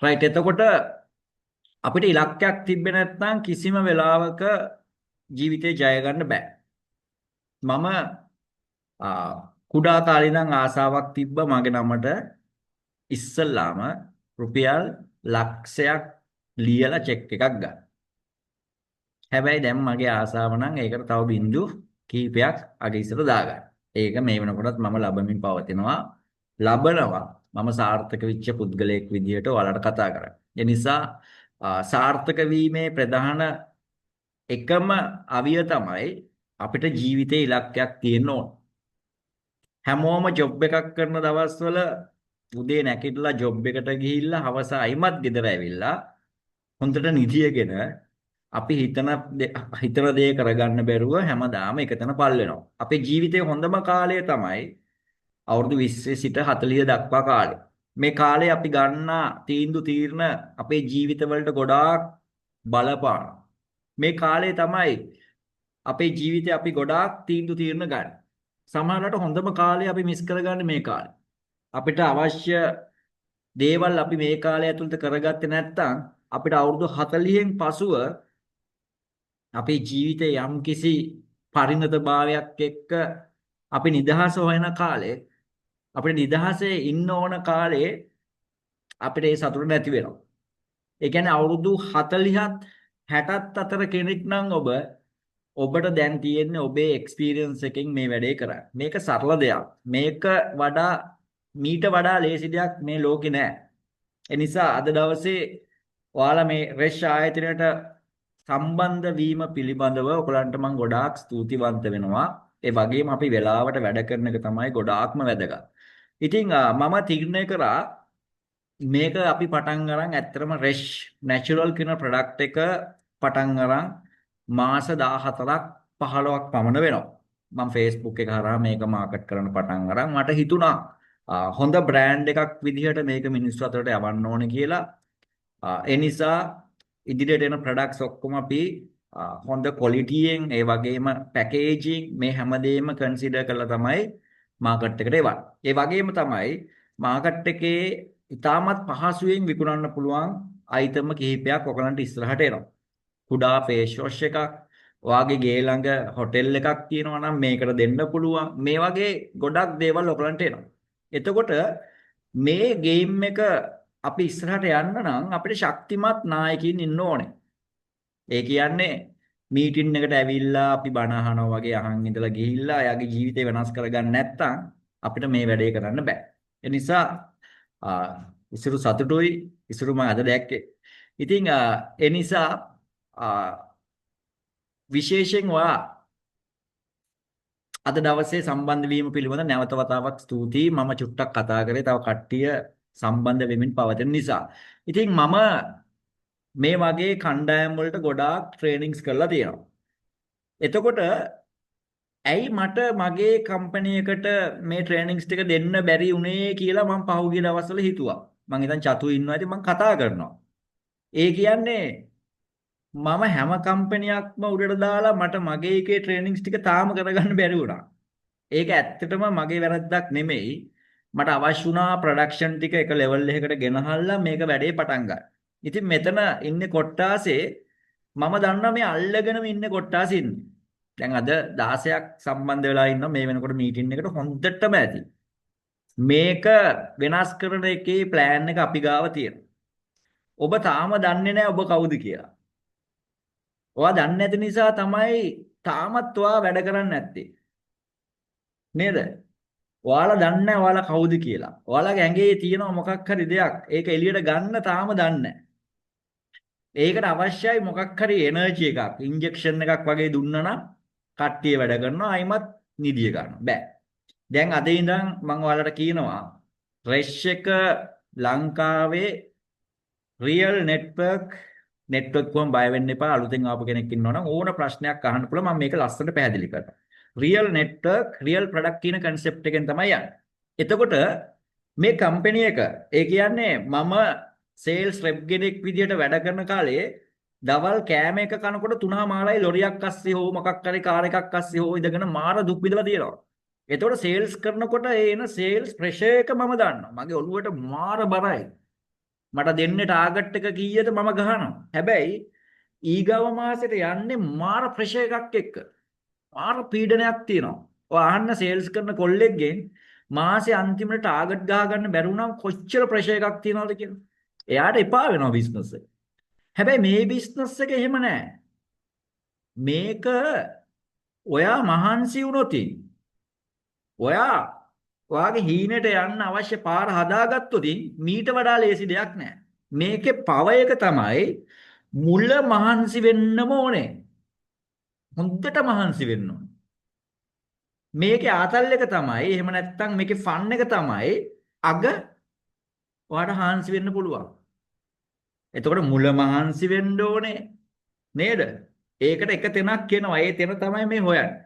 Right. එතකොට අපිට ඉලක්කයක් තිබ්බේ නැත්නම් කිසිම වෙලාවක ජීවිතේ ජය ගන්න බෑ. මම කුඩා කාලේ ඉඳන් ආසාවක් තිබ්බා මගේ නමට ඉස්සල්ලාම රුපියල් ලක්ෂයක් ලියලා චෙක් එකක් ගන්න. හැබැයි දැන් මගේ ආසාව නම් ඒකට තව බින්දු කීපයක් අග ඉස්සර දාගන්න. ඒක මේ වෙනකොටත් මම ලබමින් පවතිනවා. ලබනවා. මම සාර්ථක වෙච්ච පුද්ගලයෙක් විදිහට ඔයාලට කතා කරන්නේ. ඒ නිසා සාර්ථක වීමේ ප්‍රධාන එකම අවිය තමයි අපිට ජීවිතේ ඉලක්කයක් තියෙන්න ඕන. හැමෝම ජොබ් එකක් කරන දවස්වල උදේ නැගිටලා ජොබ් එකට ගිහිල්ලා හවස අයිමත් ගෙදර ඇවිල්ලා හොඳට නිදියගෙන අපි හිතන දේ කරගන්න බැරුව හැමදාම එකතන පල් වෙනවා. අපේ ජීවිතේ හොඳම කාලය තමයි අවුරුදු 20 සිට 40 දක්වා කාලය. මේ කාලේ අපි ගන්නා තීරණ අපේ ජීවිතවලට ගොඩාක් බලපානවා. මේ කාලේ තමයි අපේ ජීවිතේ අපි ගොඩාක් තීරණ ගන්න. සමහරවිට හොඳම කාලේ අපි මිස් කරගන්නේ මේ කාලේ. අපිට අවශ්‍ය දේවල් අපි මේ කාලය ඇතුළත කරගත්තේ නැත්නම් අපිට අවුරුදු 40න් පසුව අපේ ජීවිතේ යම්කිසි පරිණතභාවයක් එක්ක අපි නිදහස හොයන කාලේ අපිට නිදහසේ ඉන්න ඕන කාලේ අපිට ඒ සතුට නැති වෙනවා. ඒ කියන්නේ අවුරුදු 40ත් 60ත් අතර කෙනෙක් නම් ඔබට දැන් තියෙන්නේ ඔබේ එක්ස්පීරියන්ස් එකෙන් මේ වැඩේ කරන්න. මේක සරල දෙයක්. මේක මීට වඩා ලේසි දෙයක් මේ ලෝකේ නෑ. ඒ නිසා අද දවසේ ඔයාලා මේ රෙෂ් ආයතනයට සම්බන්ධ වීම පිළිබඳව ඔයගලන්ට මම ගොඩාක් ස්තුතිවන්ත වෙනවා. ඒ වගේම අපි වෙලාවට වැඩ කරන එක තමයි ගොඩාක්ම වැදගත්. ඉතින් මම තීරණය කරා මේක අපි පටන් අරන් ඇත්තටම රෙෂ් නැචරල් කියන ප්‍රොඩක්ට් එක පටන් අරන් මාස 14ක් 15ක් පමණ වෙනවා. මම Facebook එක හරහා මේක මාකට් කරන්න පටන් අරන් මට හිතුණා හොඳ බ්‍රෑන්ඩ් එකක් විදිහට මේක මිනිස්සු අතරට යවන්න ඕනේ කියලා. ඒ නිසා ඉදිරියට එන ප්‍රොඩක්ට්ස් ඔක්කොම අපි හොඳ ක්වොලිටියෙන් ඒ වගේම පැකේජින් මේ හැමදේම කන්සිඩර් කරලා තමයි මාකට් එකට එවන්නේ. ඒ වගේම තමයි මාකට් එකේ ඉතාමත් පහසුවෙන් විකුණන්න පුළුවන් අයිටම් කිහිපයක් ඔයගලන්ට ඉස්සරහට එනවා. කුඩා ෆේස් වොෂ් එකක්, ඔයාගේ ගේ ළඟ හොටෙල් එකක් තියෙනවා නම් මේකට දෙන්න පුළුවන්. මේ වගේ ගොඩක් දේවල් ඔයගලන්ට එනවා. එතකොට මේ ගේම් එක අපි ඉස්සරහට යන්න නම් අපිට ශක්තිමත් නායකයින් ඉන්න ඕනේ. ඒ කියන්නේ මීටින් එකට ඇවිල්ලා අපි බණ අහනවා වගේ අහන් ඉඳලා ගිහිල්ලා එයාගේ ජීවිතේ වෙනස් කරගන්න නැත්නම් අපිට මේ වැඩේ කරන්න බෑ. ඒ නිසා ඉසුරු සතුටුයි ඉසුරු මම අද දැක්කේ. ඉතින් ඒ නිසා විශේෂයෙන් ඔයා අද දවසේ සම්බන්ධ වීම පිළිබඳ නැවත වතාවක් ස්තුතියි. මම චුට්ටක් කතා කරේ තව කට්ටිය සම්බන්ධ වෙමින් පවතින නිසා. ඉතින් මම මේ වගේ කණ්ඩායම් වලට ගොඩාක් ට්‍රේනින්ග්ස් කරලා තියෙනවා. එතකොට ඇයි මට මගේ කම්පැනි එකට මේ ට්‍රේනින්ග්ස් ටික දෙන්න බැරි වුණේ කියලා මම පහුගිය දවස්වල හිතුවා. මං හිතන් චතු ඉන්නවා ඉතින් මං කතා කරනවා. ඒ කියන්නේ මම හැම කම්පැනියක්ම උඩට දාලා මට මගේ එකේ ට්‍රේනින්ග්ස් ටික තාම කරගන්න බැරි වුණා. ඒක ඇත්තටම මගේ වැරද්දක් නෙමෙයි. මට අවශ්‍ය වුණා ප්‍රොඩක්ෂන් ටික එක ලෙවල් එකකට ගෙනහල්ලා මේක වැඩේ පටන් ගන්න. ඉතින් මෙතන ඉන්නේ කොට්ටාසේ මම දන්නවා මේ අල්ලගෙනම ඉන්නේ කොට්ටාසේ ඉන්නේ. දැන් අද 16ක් සම්බන්ධ වෙලා ඉන්නවා මේ වෙනකොට මීටින් එකට හොඳටම ඇති. මේක වෙනස් කරන එකේ ප්ලෑන් එක අපි ගාව තියෙනවා. ඔබ තාම දන්නේ නැහැ ඔබ කවුද කියලා. ඔයා දන්නේ නැති නිසා තමයි තාමත් ඔයා වැඩ කරන්නේ නැත්තේ. නේද? ඔයාලා දන්නේ නැහැ ඔයාලා කවුද කියලා. ඔයාලගේ ඇඟේ තියෙන මොකක් හරි දෙයක්. ඒක එළියට ගන්න තාම දන්නේ නැහැ. ඒකට අවශ්‍යයි මොකක් හරි එනර්ජි එකක්, ඉන්ජෙක්ෂන් එකක් වගේ දුන්නා නම් කට්ටිය වැඩ කරනවා අයිමත් නිදිය ගන්නවා. බෑ. දැන් අද ඉඳන් මම ඔයාලට කියනවා රෙෂ් එක ලංකාවේ රියල් නෙට්වර්ක් වම් බය වෙන්න එපා. අලුතෙන් ආපු කෙනෙක් ඉන්නවා නම් ඕන ප්‍රශ්නයක් අහන්න පුළුවන්. මම මේක ලස්සනට පැහැදිලි කරනවා. රියල් නෙට්වර්ක් රියල් ප්‍රොඩක්ට් කියන concept එකෙන් තමයි යන්නේ. එතකොට මේ කම්පැනි එක ඒ කියන්නේ මම සේල්ස් රෙප් කෙනෙක් විදිහට වැඩ කරන කාලේ දවල් කෑම එක කනකොට 3:00 ලොරියක් අස්සේ හෝ මොකක් හරි කාර් එකක් අස්සේ හෝ ඉඳගෙන මාර දුක් විඳලා තියෙනවා. එතකොට සේල්ස් කරනකොට එන සේල්ස් ප්‍රෙෂර් එක මම දන්නවා. මගේ ඔළුවට මාර බරයි. මට දෙන්නේ ටාගට් එක කීයද මම ගහනවා. හැබැයි ඊගව මාසෙට යන්නේ මාර ප්‍රෙෂර් එකක් එක්ක. මාර පීඩනයක් තියෙනවා. ඔය අහන්න සේල්ස් කරන කොල්ලෙක්ගෙන් මාසේ අන්තිමට ටාගට් ගහ ගන්න බැරි වුණාම කොච්චර ප්‍රෙෂර් එකක් තියනවද කියලා. එයාට එපා වෙනවා බිස්නස් එක. හැබැයි මේ බිස්නස් එක එහෙම නැහැ. මේක ඔයා මහන්සි වුණොත් ඔයා ඔයාගේ හීනෙට යන්න අවශ්‍ය පාර හදාගත්තොත් මීට වඩා ලේසි දෙයක් නැහැ. මේකේ පව එක තමයි මුල මහන්සි වෙන්නම ඕනේ. හොඳට මහන්සි වෙන්න ඕනේ. මේකේ ආතල් එක තමයි එහෙම නැත්නම් මේකේ ෆන් එක තමයි අග ඔයාට හාන්සි වෙන්න පුළුවන්. එතකොට මුල මහන්සි වෙන්න ඕනේ නේද? ඒකට එක තැනක් කියනවා. ඒ තැන තමයි මේ හොයන්නේ.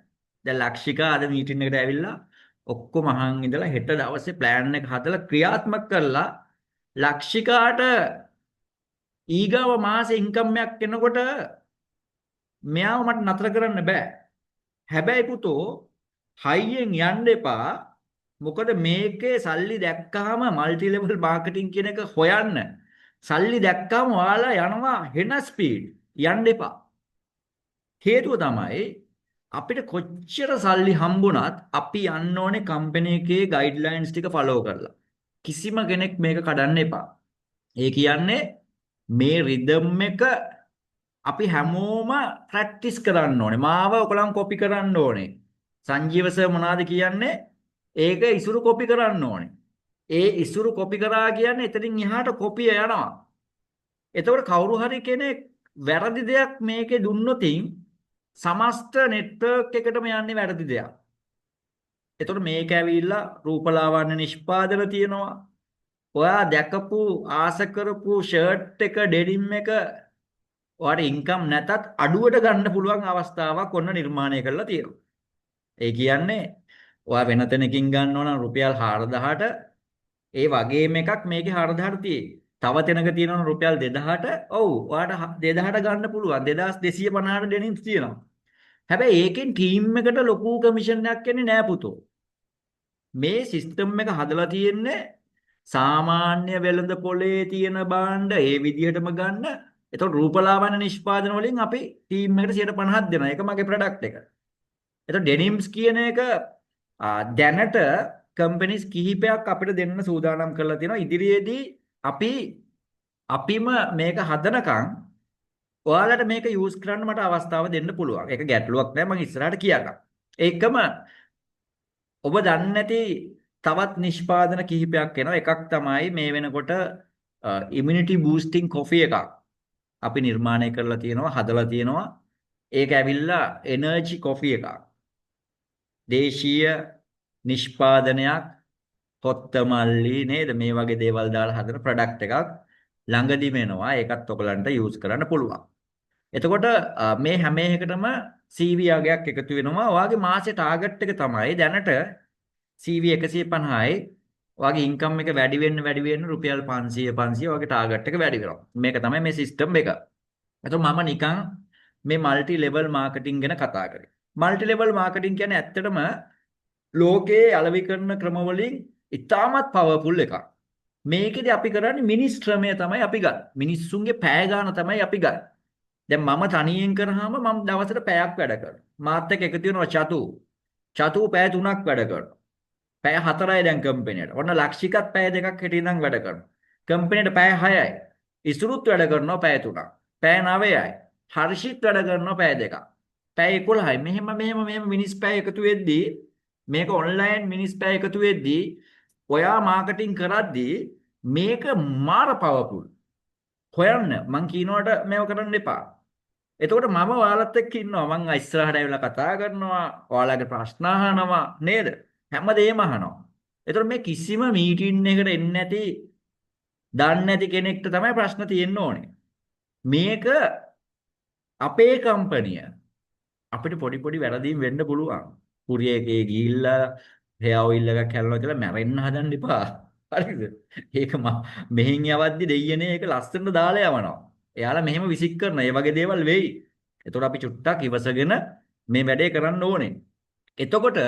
දැන් ලක්ෂිකා අද මීටින් එකට ඇවිල්ලා ඔක්කොම අහන් ඉඳලා හෙට දවසේ ප්ලෑන් එක හදලා ක්‍රියාත්මක කරලා ලක්ෂිකාට ඊගාව මාසේ ඉන්කම් එකක් එනකොට මෙයාව මට නතර කරන්න බෑ. හැබැයි පුතෝ හයියෙන් යන්න එපා. මොකද මේකේ සල්ලි දැක්කහම මල්ටි ලෙවල් මාකටිං කියන එක හොයන්න. සල්ලි දැක්කම ඔයාලා යනවා හෙන ස්පීඩ්. යන්න එපා. හේතුව තමයි අපිට කොච්චර සල්ලි හම්බුණත් අපි යන්න ඕනේ කම්පැනි එකේ ගයිඩ්ලයින්ස් ටික ෆලෝ කරලා. කිසිම කෙනෙක් මේක කඩන්න එපා. ඒ කියන්නේ මේ රිද්ම් එක අපි හැමෝම ප්‍රැක්ටිස් කරන්න ඕනේ. මාව ඔයගලන් කොපි කරන්න ඕනේ. සංජීව සර් මොනවද කියන්නේ? ඒක ඉසුරු කොපි කරන්න ඕනේ. ඒ ඉසුරු කොපි කරා කියන්නේ එතනින් එහාට කොපිය යනවා. එතකොට කවුරු හරි කෙනෙක් වැරදි දෙයක් මේකේ දුන්නොතින් සමස්ත නෙට්වර්ක් එකටම යන්නේ වැරදි දෙයක්. එතකොට මේක ඇවිල්ලා රූපලාවන්‍ය නිෂ්පාදන තියෙනවා. ඔයා දැකපු ආස කරපු ෂර්ට් එක ඩෙනිම් එක ඔයාට ඉන්කම් නැතත් අඩුවට ගන්න පුළුවන් අවස්ථාවක් ඔන්න නිර්මාණය කරලා තියෙනවා. ඒ කියන්නේ ඔයා වෙන තැනකින් ගන්න ඕන රුපියල් 4000ට ඒ වගේම එකක් මේකේ 4000ට තියෙයි. තව තැනක තියෙනවා රුපියල් 2000ට. ඔව් ඔයාට 2000ට ගන්න පුළුවන්. 2250ට ඩෙනිම්ස් තියෙනවා. හැබැයි ඒකෙන් ටීම් එකට ලොකු කමිෂන් එකක් එන්නේ නෑ පුතෝ. මේ සිස්ටම් එක හදලා තියෙන්නේ සාමාන්‍ය වෙළඳ පොලේ තියෙන භාණ්ඩ ඒ විදිහටම ගන්න. එතකොට රූපලාවන්‍ය නිෂ්පාදන වලින් අපි ටීම් එකට 50% දෙනවා. ඒක මගේ ප්‍රොඩක්ට් එක. එතකොට ඩෙනිම්ස් කියන එක දැනට කම්පැනිස් කිහිපයක් අපිට දෙන්න සූදානම් කරලා තියෙනවා. ඉදිරියේදී අපිම මේක හදනකම් ඔයාලට මේක යූස් කරන්න මට අවස්ථාව දෙන්න පුළුවන්. ඒක ගැටලුවක් නෑ මම ඉස්සරහට කියන්නම්. ඒකම ඔබ දන්නේ නැති තවත් නිෂ්පාදන කිහිපයක් එනවා. එකක් තමයි මේ වෙනකොට ඉමුනිටි බූස්ටිං කොෆි එකක් අපි නිර්මාණය කරලා තියෙනවා, හදලා තියෙනවා. ඒක ඇවිල්ලා එනර්ජි කොෆි එකක්. දේශීය නිෂ්පාදනයක් කොත්තමල්ලි නේද මේ වගේ දේවල් දාලා හදන ප්‍රොඩක්ට් එකක් ළඟදිම එනවා. ඒකත් ඔයගලන්ට යූස් කරන්න පුළුවන්. එතකොට මේ හැම එකටම CV අගයක් එකතු වෙනවා. ඔයාගේ මාසේ ටාගට් එක තමයි දැනට CV 150යි. ඔයාගේ ඉන්කම් එක වැඩි වෙන්න රුපියල් 500 ඔයාගේ ටාගට් එක වැඩි වෙනවා. මේක තමයි මේ සිස්ටම් එක. එතකොට මම නිකන් මේ মালටි ලෙවල් මාකටිං ගැන කතා කරේ. মালටි ලෙවල් මාකටිං කියන්නේ ඇත්තටම ලෝකයේ අලෙවි කරන ක්‍රම වලින් ඉතාමත් පවර්ෆුල් එකක්. මේකෙදි අපි කරන්නේ මිනිස් ශ්‍රමය තමයි අපි ගන්න. මිනිස්සුන්ගේ පැය ගාන තමයි අපි ගන්න. දැන් මම තනියෙන් කරාම මම දවසට පැයක් වැඩ කරනවා. මාත් එක්ක එකතු වෙනවා චතු. චතු පැය 3ක් වැඩ කරනවා. පැය 4යි දැන් කම්පැනියට. ඔන්න ලක්ෂිකත් පැය 2ක් හිටින් ඉඳන් වැඩ කරනවා. කම්පැනියට පැය 6යි. ඉසුරුත් වැඩ කරනවා පැය 3ක්. පැය 9යි. හර්ෂිත් වැඩ කරනවා පැය 2ක්. පැය 11යි. මෙහෙම මිනිස් පැය එකතු වෙද්දී මේක ඔන්ලයින් මිනිස් පැය එකතු වෙද්දී ඔයා මාකටිං කරද්දී මේක මාර පවර්ෆුල්. හොයන්න මං කියනවට මේව කරන්න එපා. එතකොට මම ඔයාලත් එක්ක ඉන්නවා. මං ඉස්සරහට ඇවිල්ලා කතා කරනවා. ඔයාලගේ ප්‍රශ්න අහනවා නේද? හැමදේම අහනවා. එතකොට මේ කිසිම මීටින් එකකට එන්නේ නැති දන්නේ නැති කෙනෙක්ට තමයි ප්‍රශ්න තියෙන්න ඕනේ. මේක අපේ කම්පැනිය. අපිට පොඩි වැරදීම් වෙන්න පුළුවන්. කුරිය එකේ ගිහිල්ලා හෙයා ඔයිල් එකක් හැලනවා කියලා මැරෙන්න හදන්න එපා. හරිද? ඒක මෙහෙන් යවද්දි දෙයියනේ ඒක ලස්සනට දාලා යවනවා. එයාලා මෙහෙම විසික් කරන ඒ වගේ දේවල් වෙයි. එතකොට අපි චුට්ටක් ඉවසගෙන මේ වැඩේ කරන්න ඕනේ. එතකොට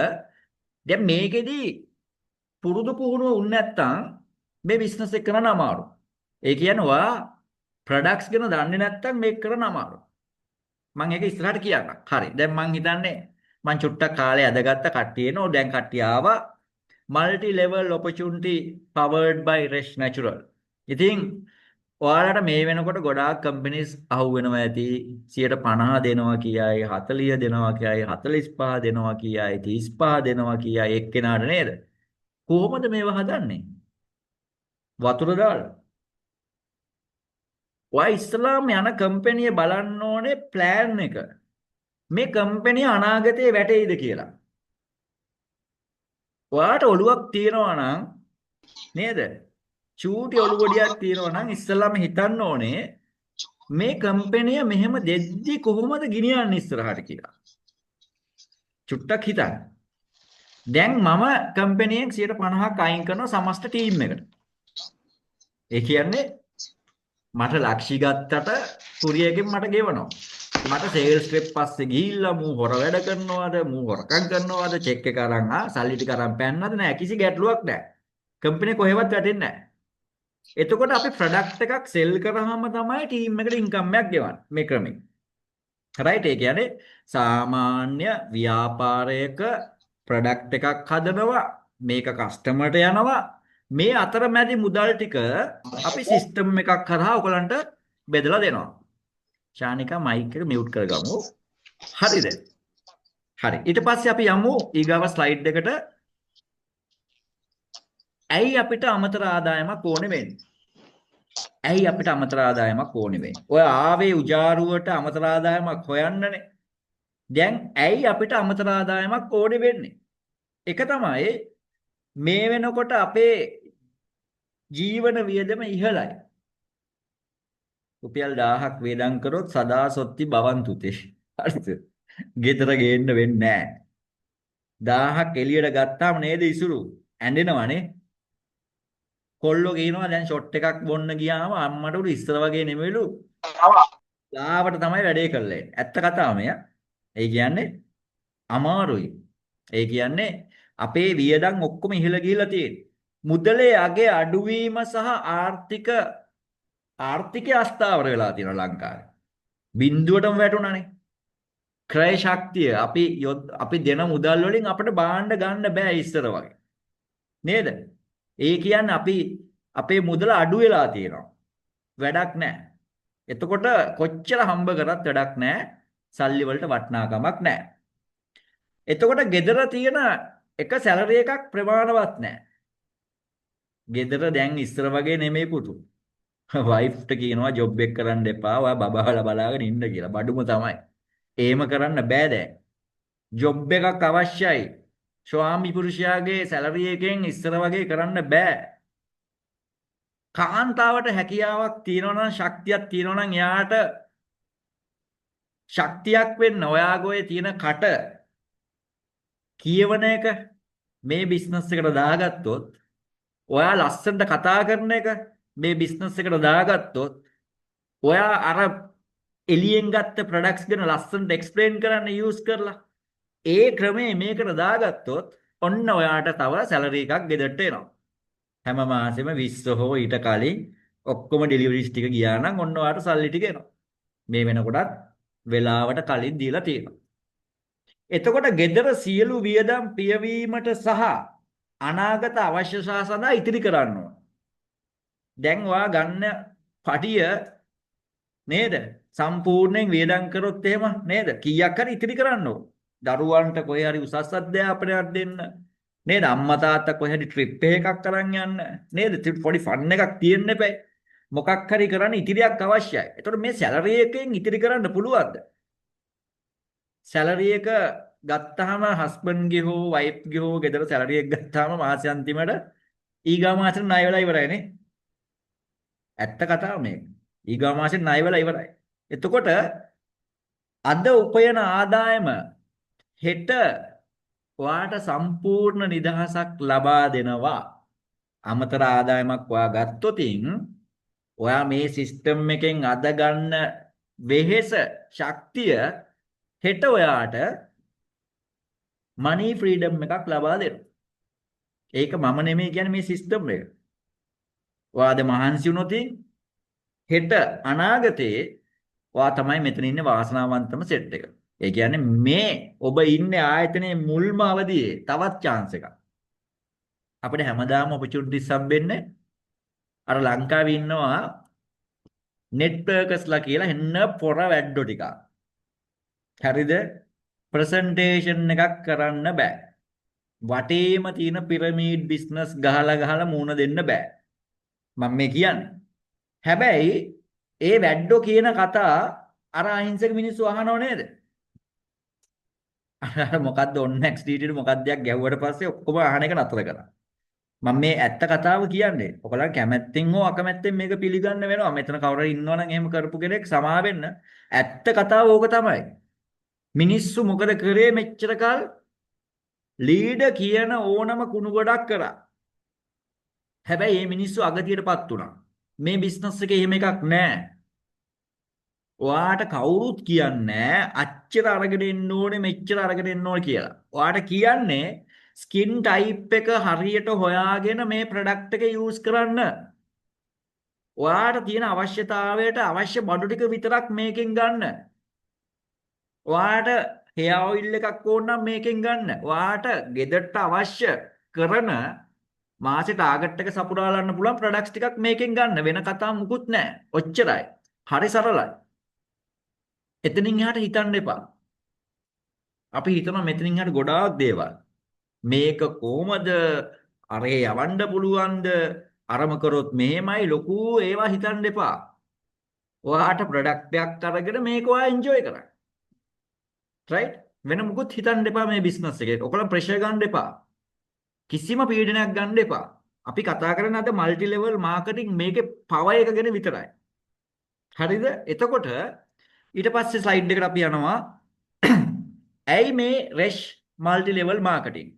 දැන් මේකෙදි පුරුදු පුහුණුව උන් නැත්තම් මේ බිස්නස් එක කරන්න අමාරු. ඒ කියන්නේ ඔයා ප්‍රොඩක්ට්ස් ගැන දන්නේ නැත්නම් මේක කරන්න අමාරුයි. මම ඒක ඉස්සරහට කියන්නම්. හරි. දැන් මං හිතන්නේ මං චුට්ටක් කාලේ ඇදගත්ත කට්ටිය එනෝ දැන් කට්ටිය ආවා. multi level opportunity powered by Resh Natural. ඉතින් ඔයාලට මේ වෙනකොට ගොඩාක් කම්පැනිස් අහු වෙනවා ඇති 50 දෙනවා කියයි 40 දෙනවා කියයි 45 දෙනවා කියයි 35 දෙනවා කියයි එක්කෙනාට නේද? කොහොමද මේව හදන්නේ? වතුර දාලා. ඔයා ඉස්ලාම් යන කම්පැනි බලන්න ඕනේ ප්ලෑන් එක. මේ කම්පැනි අනාගතේ වැටෙයිද කියලා. ඔයාට ඔළුවක් තියෙනවා නම් නේද? චූටි ඔළුව ගොඩියක් තියෙනවා නම් ඉස්සෙල්ලාම හිතන්න ඕනේ මේ කම්පැනිය මෙහෙම දෙද්දි කොහොමද ගෙනියන්නේ ඉස්සරහට කියලා. චුට්ටක් හිතන්න. දැන් මම කම්පැනියෙන් 50%ක් අයින් කරනවා සමස්ත ටීම් එකට. ඒ කියන්නේ මට ලක්ෂි ගත්තට කුරියකින් මට ගෙවනවා. මට සේල්ස් ට්‍රිප් පස්සේ ගිහිල්ලා මූ හොර වැඩ කරනවද මූ හොරකම් කරනවද චෙක් එක අරන් සල්ලි ටික අරන් පෑන්නද නෑ කිසි ගැටලුවක් නෑ. කම්පැනි කොහෙවත් වැටෙන්නේ නෑ. එතකොට අපි ප්‍රොඩක්ට් එකක් සෙල් කරාම තමයි ටීම් එකට ඉන්කම් එකක් ගෙවන්නේ මේ ක්‍රමෙන්. රයිට් ඒ කියන්නේ සාමාන්‍ය ව්‍යාපාරයක ප්‍රොඩක්ට් එකක් හදනවා මේක කස්ටමර්ට යනවා මේ අතරමැදි මුදල් ටික අපි සිස්ටම් එකක් කරා ඔයගලන්ට බෙදලා දෙනවා. ශානිකා මයික් එක මියුට් කරගමු. හරිද? හරි. ඊට පස්සේ අපි යමු ඊගාව ස්ලයිඩ් එකට. ඇයි අපිට අමතර ආදායමක් ඕනේ වෙන්නේ? ඇයි අපිට අමතර ආදායමක් ඕනේ වෙන්නේ? ඔය ආවේ උජාරුවට අමතර ආදායමක් හොයන්නනේ. දැන් ඇයි අපිට අමතර ආදායමක් ඕනේ වෙන්නේ? එක තමයි මේ වෙනකොට අපේ ජීවන වියදම ඉහළයි. රුපියල් 1000ක් වේදම් කරොත් සදා සොත්ති බවන්තුතේ. හරිද? ගෙදර ගේන්න වෙන්නේ නැහැ. 1000ක් එළියට ගත්තාම නේද ඉසුරු ඇඬෙනවනේ. කොල්ලෝ කියනවා දැන් ෂොට් එකක් බොන්න ගියාම අම්මට උඩ ඉස්සර වගේ නෙමෙයිලු. ලාවට තමයි වැඩේ කළේ. ඇත්ත කතාව මෙය. ඒ කියන්නේ අමාරුයි. ඒ කියන්නේ අපේ වියදම් ඔක්කොම ඉහළ ගිහිලා තියෙන්නේ. මුදලේ අගේ අඩුවීම සහ ආර්ථිකය අස්ථාවර වෙලා තියෙනවා ලංකාවේ. බිඳුවටම වැටුණානේ. ක්‍රය ශක්තිය අපි දෙන මුදල් වලින් අපිට බාණ්ඩ ගන්න බෑ ඉස්සර වගේ. නේද? ඒ කියන්නේ අපේ මුදල අඩු වෙලා තියෙනවා. වැඩක් නැහැ. එතකොට කොච්චර හම්බ කරත් වැඩක් නැහැ. සල්ලි වලට වටිනාකමක් නැහැ. එතකොට gedara තියෙන එක සැලරි එකක් ප්‍රමාණවත් නැහැ. gedara දැන් ඉස්සර වගේ නෙමෙයි පුතු. වයිෆ්ට කියනවා ජොබ් එක කරන්න එපා. ඔයා බබාලා බලාගෙන ඉන්න කියලා. බඩුම තමයි. එහෙම කරන්න බෑ දැන්. ජොබ් එකක් අවශ්‍යයි. ස්වාමි පුරුෂයාගේ සැලරි එකෙන් ඉස්සර වගේ කරන්න බෑ. කාන්තාවට හැකියාවක් තියෙනවා නම් ශක්තියක් තියෙනවා නම් එයාට ශක්තියක් වෙන්න ඔයාගේ තියෙන කට කියවන එක මේ බිස්නස් එකට දාගත්තොත් ඔයා ලස්සනට කතා කරන එක මේ බිස්නස් එකට දාගත්තොත් ඔයා අර එලියෙන් ගත්ත ප්‍රොඩක්ට්ස් ගැන ලස්සනට එක්ස්ප්ලেইন කරන්න යූස් කරලා ඒ ක්‍රමේ මේකට දාගත්තොත් ඔන්න ඔයාට තව සැලරි එකක් ගෙදරට එනවා. හැම මාසෙම 20 හෝ ඊට කලින් ඔක්කොම ඩෙලිවරිස් ටික ගියා නම් ඔන්න ඔයාට සල්ලි ටික එනවා. මේ වෙනකොටත් වෙලාවට කලින් දීලා තියෙනවා. එතකොට gedara සියලු වියදම් පියවීමට සහ අනාගත අවශ්‍යතා සඳහා ඉතිරි කරන්න ඕන. දැන් ඔයා ගන්න පඩිය නේද? සම්පූර්ණයෙන් වියදම් කරොත් එහෙම නේද? කීයක් හරි ඉතිරි කරන්න ඕන. දරුවන්ට කොහේ හරි උසස් අධ්‍යාපනයක් දෙන්න නේද? අම්මා තාත්තා කොහේ හරි ට්‍රිප් එකක් අරන් යන්න නේද? පොඩි ෆන් එකක් තියෙන්න එපා. මොකක් හරි කරන්න ඉතිරියක් අවශ්‍යයි. ඒතකොට මේ සැලරි එකෙන් ඉතිරි කරන්න පුළුවන්ද? සැලරි එක ගත්තාම හස්බන්ඩ්ගේ හෝ වයිෆ්ගේ හෝ ගෙදර සැලරි එක ගත්තාම මාසෙ අන්තිමට ඊගා මාසෙට ණය වෙලා ඉවරයි නේ. ඇත්ත කතාව මේක. ඊගා මාසෙට ණය වෙලා ඉවරයි. එතකොට අද උපයන ආදායම හෙට ඔයාට සම්පූර්ණ නිදහසක් ලබා දෙනවා. අමතර ආදායමක් ඔයා ගත්තොතින් ඔයා මේ සිස්ටම් එකෙන් අද ගන්න වෙහෙස ශක්තිය හෙට ඔයාට මනි ෆ්‍රීඩම් එකක් ලබා දෙනවා. ඒක මම නෙමෙයි කියන්නේ මේ සිස්ටම් එක. ඔයාද මහන්සි වුණොත් හෙට අනාගතේ ඔයා තමයි මෙතන ඉන්නේ වාසනාවන්තම සෙට් එක. ඒ කියන්නේ මේ ඔබ ඉන්නේ ආයතනයේ මුල්ම අවදියේ තවත් chance එකක්. අපිට හැමදාම opportunities හම්බෙන්නේ අර ලංකාවේ ඉන්නවා networkersලා කියලා එන්න පොර වැඩෝ ටිකක්. හරිද? ප්‍රසන්ටේෂන් එකක් කරන්න බෑ. වටේම තියෙන පිරමීඩ් බිස්නස් ගහලා මූණ දෙන්න බෑ. මම මේ කියන්නේ. හැබැයි ඒ වැඩෝ කියන කතා අර අහිංසක මිනිස්සු අහනව නේද? අර මොකද්ද ඔන්න XDT මොකක්ද යක් ගැහුවට පස්සේ ඔක්කොම අහන එක නතර කරා. මම මේ ඇත්ත කතාව කියන්නේ. ඔයගොල්ලන් කැමැත්තෙන් හෝ අකමැත්තෙන් මේක පිළිගන්න වෙනවා. මෙතන කවුරු ඉන්නවනම් එහෙම කරපු කෙනෙක් සමා වෙන්න. ඇත්ත කතාව ඕක තමයි. මිනිස්සු මොකද කරේ මෙච්චර කල්? ලීඩ කියන ඕනම කුණු ගොඩක් කරා. හැබැයි මේ මිනිස්සු අගතියටපත් වුණා. මේ බිස්නස් එකේ එහෙම එකක් නැහැ. ඔයාට කවුරුත් කියන්නේ අච්චර අරගෙන එන්න ඕනේ මෙච්චර අරගෙන එන්න ඕනේ කියලා. ඔයාට කියන්නේ ස්කින් ටයිප් එක හරියට හොයාගෙන මේ ප්‍රොඩක්ට් එක යූස් කරන්න. ඔයාට තියෙන අවශ්‍යතාවයට අවශ්‍ය බඩු ටික විතරක් මේකෙන් ගන්න. ඔයාට හෙයා ඔයිල් එකක් ඕන නම් මේකෙන් ගන්න. ඔයාට ගෙදරට අවශ්‍ය කරන මාසේ ටාගට් එක සපුරාලන්න පුළුවන් ප්‍රොඩක්ට්ස් ටිකක් මේකෙන් ගන්න. වෙන කතා මුකුත් නැහැ. ඔච්චරයි. හරි සරලයි. එතනින් එහාට හිතන්න එපා. අපි හිතනවා මෙතනින් එහාට ගොඩාක් දේවල්. මේක කොහමද අරේ යවන්න පුළුවන්ද? අරම කරොත් මෙහෙමයි ලොකු ඒවා හිතන්න එපා. ඔයාට ප්‍රොඩක්ට් එකක් අරගෙන මේක ඔයා එන්ජොයි කරන්න. රයිට්? වෙන මුකුත් හිතන්න එපා මේ බිස්නස් එකේ. ඔයගොල්ලෝ ප්‍රෙෂර් ගන්න එපා. කිසිම පීඩනයක් ගන්න එපා. අපි කතා කරන්නේ අද মালටි ලෙවල් මාකටිං මේකේ පවර් එක ගැන විතරයි. හරිද? එතකොට ඊට පස්සේ ස්ලයිඩ් එකට අපි යනවා. ඇයි මේ රෙෂ් মালටි ලෙවල් මාකටිං?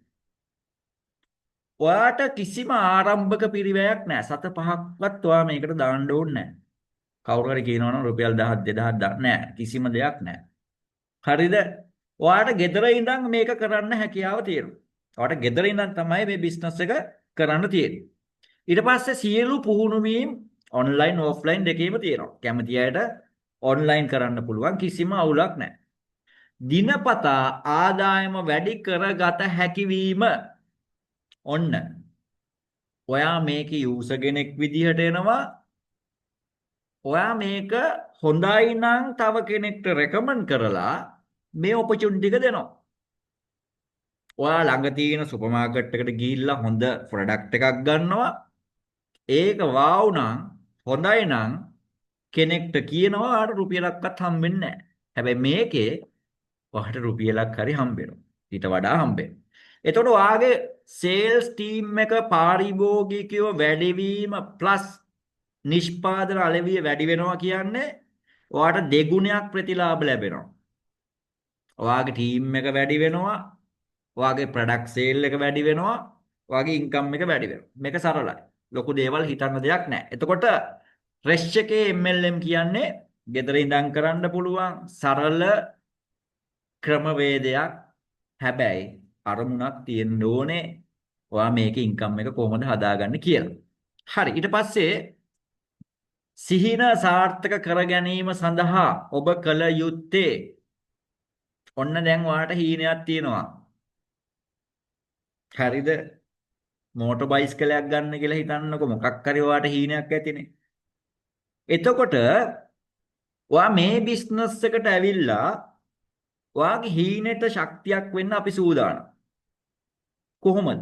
ඔයාට කිසිම ආරම්භක පිරිවැයක් නැහැ. සත පහක්වත් ඔයා මේකට දාන්න ඕනේ නැහැ. කවුරු හරි කියනවනම් රුපියල් 1000 2000 නැහැ. කිසිම දෙයක් නැහැ. හරිද? ඔයාට ගෙදර ඉඳන් මේක කරන්න හැකියාව තියෙනවා. ඔයාට ගෙදර ඉඳන් තමයි මේ බිස්නස් එක කරන්න තියෙන්නේ. ඊට පස්සේ සියලු පුහුණු වීම් ඔන්ලයින් ඕෆ්ලයින් දෙකේම තියෙනවා. කැමති අයට ඔන්ලයින් කරන්න පුළුවන් කිසිම අවුලක් නැහැ. දිනපතා ආදායම වැඩි කරගත හැකිවීම ඔන්න. ඔයා මේකේ යූසර් කෙනෙක් විදිහට එනවා. ඔයා මේක හොඳයි නම් තව කෙනෙක්ට රෙකමන්ඩ් කරලා මේ ඔපචුනිටි එක දෙනවා. ඔයා ළඟ තියෙන සුපර් මාකට් එකට ගිහිල්ලා හොඳ ප්‍රොඩක්ට් එකක් ගන්නවා. ඒක වාව් නම් හොඳයි නම් කෙනෙක්ට කියනවා ඔයාට රුපියලක්වත් හම්බෙන්නේ නැහැ. හැබැයි මේකේ ඔයාට රුපියලක් හරි හම්බෙනවා. ඊට වඩා හම්බෙනවා. එතකොට ඔයාගේ සේල්ස් ටීම් එක පාරිභෝගිකයව වැඩිවීම ප්ලස් නිෂ්පාදන අලෙවිය වැඩි වෙනවා කියන්නේ ඔයාට දෙගුණයක් ප්‍රතිලාභ ලැබෙනවා. ඔයාගේ ටීම් එක වැඩි වෙනවා. ඔයාගේ ප්‍රොඩක්ට් සේල් එක වැඩි වෙනවා. ඔයාගේ ඉන්කම් එක වැඩි වෙනවා. මේක සරලයි. ලොකු දේවල් හිතන්න දෙයක් නැහැ. එතකොට රෙෂ් එකේ MLM කියන්නේ ගෙදර ඉඳන් කරන්න පුළුවන් සරල ක්‍රමවේදයක්. හැබැයි අරමුණක් තියෙන්න ඕනේ. ඔයා මේකේ ඉන්කම් එක කොහොමද හදාගන්නේ කියලා. හරි. ඊට පස්සේ සිහින සාර්ථක කර ගැනීම සඳහා ඔබ කළ යුත්තේ ඔන්න දැන් ඔයාට හීනයක් තියෙනවා. හරිද? මෝටර් බයිසිකලයක් ගන්න කියලා හිතන්නකො මොකක් හරි ඔයාට හීනයක් ඇතිනේ. එතකොට ඔයා මේ බිස්නස් එකට ඇවිල්ලා ඔයාගේ හීනෙට ශක්තියක් වෙන්න අපි සූදානම්. කොහොමද?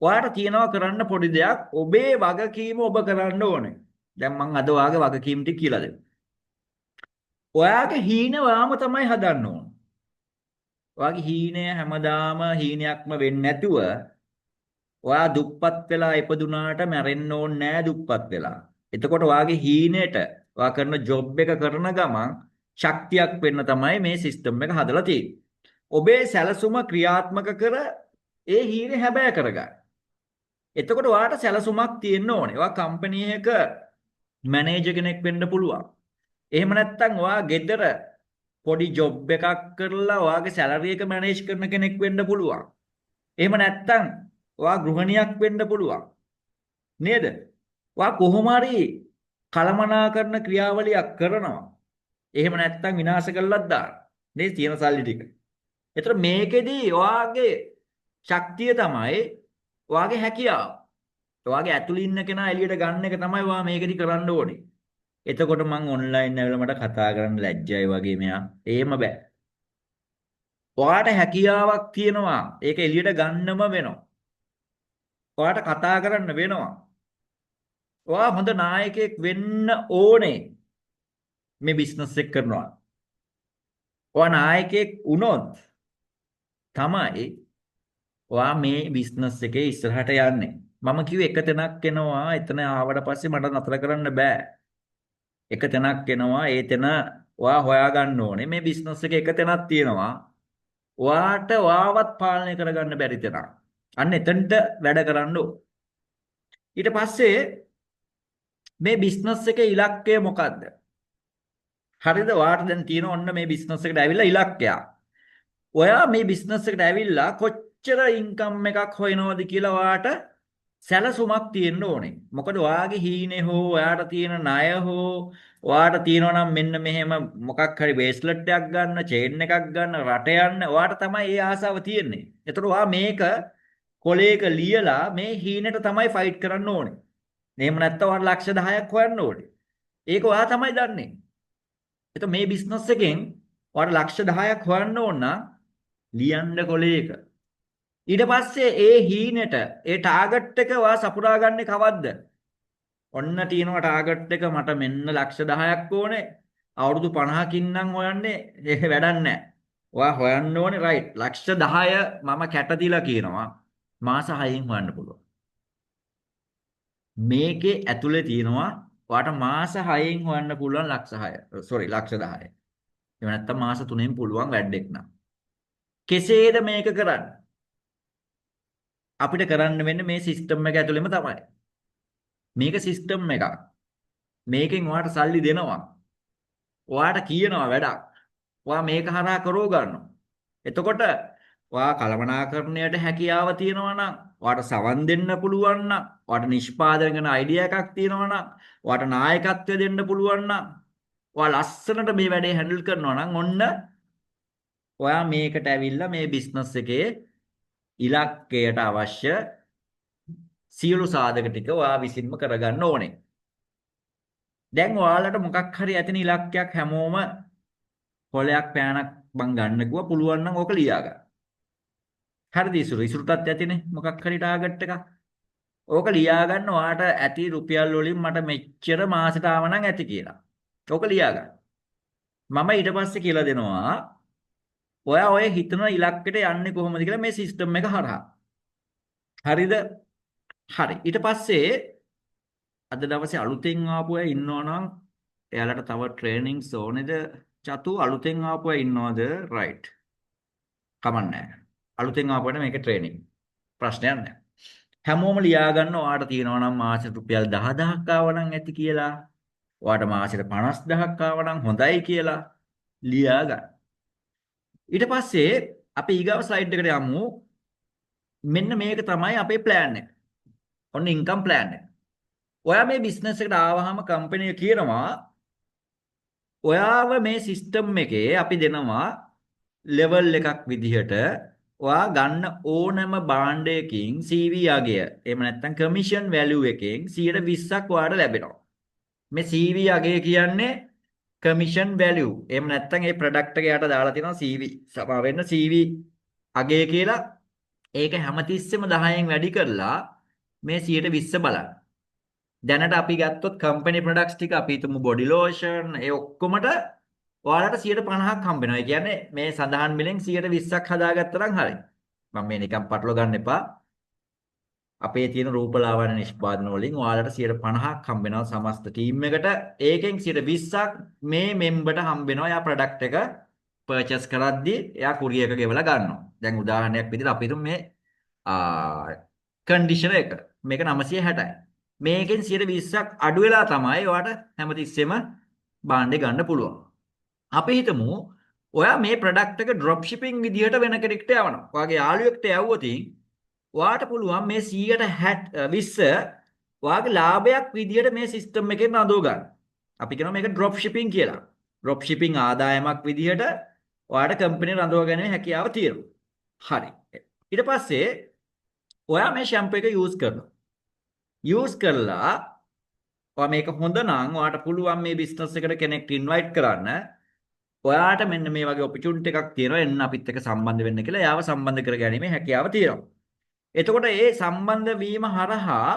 ඔයාට තියනවා කරන්න පොඩි දෙයක්. ඔබේ වගකීම ඔබ කරන්න ඕනේ. දැන් මම අද ඔයාගේ වගකීම් ටික කියලා දෙන්න. ඔයාගේ හීන ඔයාම තමයි හදන්න ඕන. ඔයාගේ හීනය හැමදාම හීනයක්ම වෙන්නේ නැතුව ඔයා දුප්පත් වෙලා ඉපදුනාට මැරෙන්න ඕනේ නෑ දුප්පත් වෙලා. එතකොට ඔයාගේ හීනෙට ඔයා කරන ජොබ් එක කරන ගමන් ශක්තියක් වෙන්න තමයි මේ සිස්ටම් එක හදලා තියෙන්නේ. ඔබේ සැලසුම ක්‍රියාත්මක කර ඒ හීනේ හැබෑ කරගන්න. එතකොට ඔයාට සැලසුමක් තියෙන්න ඕනේ. ඔයා කම්පැනි එක මැනේජර් කෙනෙක් වෙන්න පුළුවන්. එහෙම නැත්නම් ඔයා ගෙදර පොඩි ජොබ් එකක් කරලා ඔයාගේ සැලරි එක මැනේජ් කරන කෙනෙක් වෙන්න පුළුවන්. එහෙම නැත්නම් ඔයා ගෘහණියක් වෙන්න පුළුවන්. නේද? ඔයා කොහොම හරි කලමනාකරන ක්‍රියාවලියක් කරනවා. එහෙම නැත්නම් විනාශ කළාත් දාන්න. මේ තියෙන සල්ලි ටික. ඒතර මේකෙදී ඔයාගේ ශක්තිය තමයි ඔයාගේ හැකියාව. ඔයාගේ ඇතුළේ ඉන්න කෙනා එළියට ගන්න එක තමයි ඔයා මේකෙදි කරන්න ඕනේ. එතකොට මං ඔන්ලයින් ඇවිල්ලා මට කතා කරන්න ලැජ්ජයි වගේ මෙයා. එහෙම බෑ. ඔයාට හැකියාවක් තියෙනවා. ඒක එළියට ගන්නම වෙනවා. ඔයාට කතා කරන්න වෙනවා. ඔයා හොඳ නායකයෙක් වෙන්න ඕනේ. මේ බිස්නස් එක කරනවා. ඔයා නායකයෙක් වුණොත් තමයි ඔයා මේ බිස්නස් එකේ ඉස්සරහට යන්නේ. මම කිව්වේ එක තැනක් එනවා. එතන ආවට පස්සේ මට නතර කරන්න බෑ. එක තැනක් එනවා. ඒ තැන ඔයා හොයාගන්න ඕනේ. මේ බිස්නස් එකේ එක තැනක් තියෙනවා. ඔයාට ඔයාවත් පාලනය කරගන්න බැරි තැනක්. අන්න එතනට වැඩ කරන්න ඕන. ඊට පස්සේ මේ බිස්නස් එකේ ඉලක්කය මොකද්ද? හරිද? ඔයාට දැන් තියෙන ඔන්න මේ බිස්නස් එකට ඇවිල්ලා ඉලක්කයක්. ඔයා මේ බිස්නස් එකට ඇවිල්ලා කොච්චර ඉන්කම් එකක් හොයනවද කියලා ඔයාට සැලසුමක් තියෙන්න ඕනේ. මොකද ඔයාගේ හීනේ හෝ ඔයාට තියෙන ණය හෝ ඔයාට තියෙනවා නම් මෙන්න මෙහෙම මොකක් හරි බේස්ලට් එකක් ගන්න, චේන් එකක් ගන්න, රට යන්න ඔයාට තමයි ඒ ආසාව තියෙන්නේ. ඒතකොට ඔයා මේක කොලේක ලියලා මේ හීනෙට තමයි ෆයිට් කරන්න ඕනේ. එහෙම නැත්නම් ඔයාට ලක්ෂ 10ක් හොයන්න ඕනේ. ඒක ඔයා තමයි දන්නේ. එතකොට මේ බිස්නස් එකෙන් ඔයාට ලක්ෂ 10ක් හොයන්න ඕන නම් ලියන්න කොලේක. ඊට පස්සේ ඒ හීනෙට ඒ ටාගට් එක ඔයා සපුරා ගන්නේ කවද්ද? ඔන්න තියෙනවා ටාගට් එක මට මෙන්න ලක්ෂ 10ක් ඕනේ. අවුරුදු 50කින් නම් හොයන්නේ ඒක වැඩක් නැහැ. ඔයා හොයන්න ඕනේ රයිට්. ලක්ෂ 10 මම කැටතිලා කියනවා. මාස 6න් හොයන්න පුළුවන්. මේකේ ඇතුලේ තියෙනවා ඔයාට මාස 6න් හොයන්න පුළුවන් ලක්ෂ 6. සෝරි ලක්ෂ 10. එහෙම නැත්නම් මාස 3න් පුළුවන් වැඩක් නම්. කෙසේද මේක කරන්නේ? අපිට කරන්න වෙන්නේ මේ සිස්ටම් එක ඇතුළෙම තමයි. මේක සිස්ටම් එකක්. මේකෙන් ඔයාට සල්ලි දෙනවා. ඔයාට කියනවා වැඩක්. ඔයා මේක හරහා කරව ගන්නවා. එතකොට ඔයා කළමනාකරණයට හැකියාව තියෙනවා නම්, ඔයාට සවන් දෙන්න පුළුවන් නම්, ඔයාට නිෂ්පාදනය කරන අයිඩියා එකක් තියෙනවා නම්, ඔයාට නායකත්වය දෙන්න පුළුවන් නම්, ඔයා ලස්සනට මේ වැඩේ හැන්ඩල් කරනවා නම් ඔන්න ඔයා මේකට ඇවිල්ලා මේ බිස්නස් එකේ ඉලක්කයට අවශ්‍ය සියලු සාධක ටික ඔයා විසින්ම කරගන්න ඕනේ. දැන් ඔයාලට මොකක් හරි ඇතින ඉලක්කයක් හැමෝම කොලයක් පෑනක් බං ගන්න කිව්වා පුළුවන් නම් ඕක ලියා ගන්න. හරිද ඉසුරු? ඉසුරුටත් ඇතිනේ මොකක් හරි ටාගට් එකක්. ඕක ලියා ගන්න ඔයාට ඇති රුපියල් වලින් මට මෙච්චර මාසෙට ආව නම් ඇති කියලා. ඕක ලියා ගන්න. මම ඊට පස්සේ කියලා දෙනවා ඔයා ඔය හිතන ඉලක්කයට යන්නේ කොහොමද කියලා මේ සිස්ටම් එක හරහා. හරිද? හරි. ඊට පස්සේ අද දවසේ අලුතෙන් ආපු අය ඉන්නවා නම් එයාලට තව ට්‍රේනින්ග්ස් ඕනේද? චතු අලුතෙන් ආපු අය ඉන්නවද? රයිට්. කමන්නේ. අලුතෙන් ආපු අයට මේක ට්‍රේනින්ග්. ප්‍රශ්නයක් නැහැ. හැමෝම ලියා ගන්න ඔයාට තියෙනවා නම් මාසෙට රුපියල් 10000ක් ආවනම් ඇති කියලා. ඔයාට මාසෙට 50000ක් ආවනම් හොඳයි කියලා ලියා ගන්න. ඊට පස්සේ අපි ඊගාව ස්ලයිඩ් එකට යමු. මෙන්න මේක තමයි අපේ ප්ලෑන් එක. ඔන්න ඉන්කම් ප්ලෑන් එක. ඔයා මේ බිස්නස් එකට ආවහම කම්පැනි කියනවා ඔයාව මේ සිස්ටම් එකේ අපි දෙනවා ලෙවල් එකක් විදිහට ඔයා ගන්න ඕනම භාණ්ඩයකින් CV අගය එහෙම නැත්නම් කමිෂන් වැලියු එකෙන් 120ක් ඔයාට ලැබෙනවා. මේ CV අගය කියන්නේ කමිෂන් වැලියු. එහෙම නැත්නම් ඒ ප්‍රොඩක්ට් එක යට දාලා තියෙනවා CV. සමා වෙන්න CV අගය කියලා. ඒක හැමතිස්සෙම 10න් වැඩි කරලා මේ 120 බලන්න. දැනට අපි ගත්තොත් කම්පැනි ප්‍රොඩක්ට්ස් ටික අපි හිතමු බොඩි ලෝෂන් ඒ ඔක්කොමට ඔයාලට 150ක් හම්බ වෙනවා. ඒ කියන්නේ මේ සඳහන් මිලෙන් 120ක් හදාගත්තා නම් හරියි. මම මේ නිකන් පටලවා ගන්න එපා. අපේ තියෙන රූපලාවන්‍ය නිෂ්පාදන වලින් ඔයාලට 150ක් හම්බ වෙනවා සමස්ත ටීම් එකට. ඒකෙන් 120ක් මේ මෙම්බර්ට හම්බ වෙනවා. එයා ප්‍රොඩක්ට් එක පර්චේස් කරද්දී එයා කුරියර් එක ගෙවලා ගන්නවා. දැන් උදාහරණයක් විදිහට අපි හිතමු මේ කන්ඩිෂනර් එක. මේක 960යි. මේකෙන් 120ක් අඩු වෙලා තමයි ඔයාට හැමතිස්සෙම භාණ්ඩේ ගන්න පුළුවන්. අපි හිතමු ඔයා මේ ප්‍රොඩක්ට් එක ඩ්‍රොප් shipping විදිහට වෙන කෙනෙක්ට යවනවා. ඔයාගේ යාළුවෙක්ට යවුවොත් ඔයාට පුළුවන් මේ 120 ඔයාගේ ලාභයක් විදියට මේ සිස්ටම් එකෙන් අඳව ගන්න. අපි කියනවා මේක ඩ්‍රොප් ෂිපින් කියලා. ඩ්‍රොප් ෂිපින් ආදායමක් විදියට ඔයාට කම්පැනි රඳව ගැනීමේ හැකියාව තියෙනවා. හරි. ඊට පස්සේ ඔයා මේ ෂැම්පූ එක යූස් කරනවා. යූස් කරලා ඔයා මේක හොඳ නම් ඔයාට පුළුවන් මේ බිස්නස් එකට කෙනෙක් ඉන්වයිට් කරන්න. ඔයාට මෙන්න මේ වගේ ඔපචුනිටි එකක් තියෙනවා එන්න අපිත් එක්ක සම්බන්ධ වෙන්න කියලා එයාව සම්බන්ධ කරගැනීමේ හැකියාව තියෙනවා. එතකොට ඒ සම්බන්ධ වීම හරහා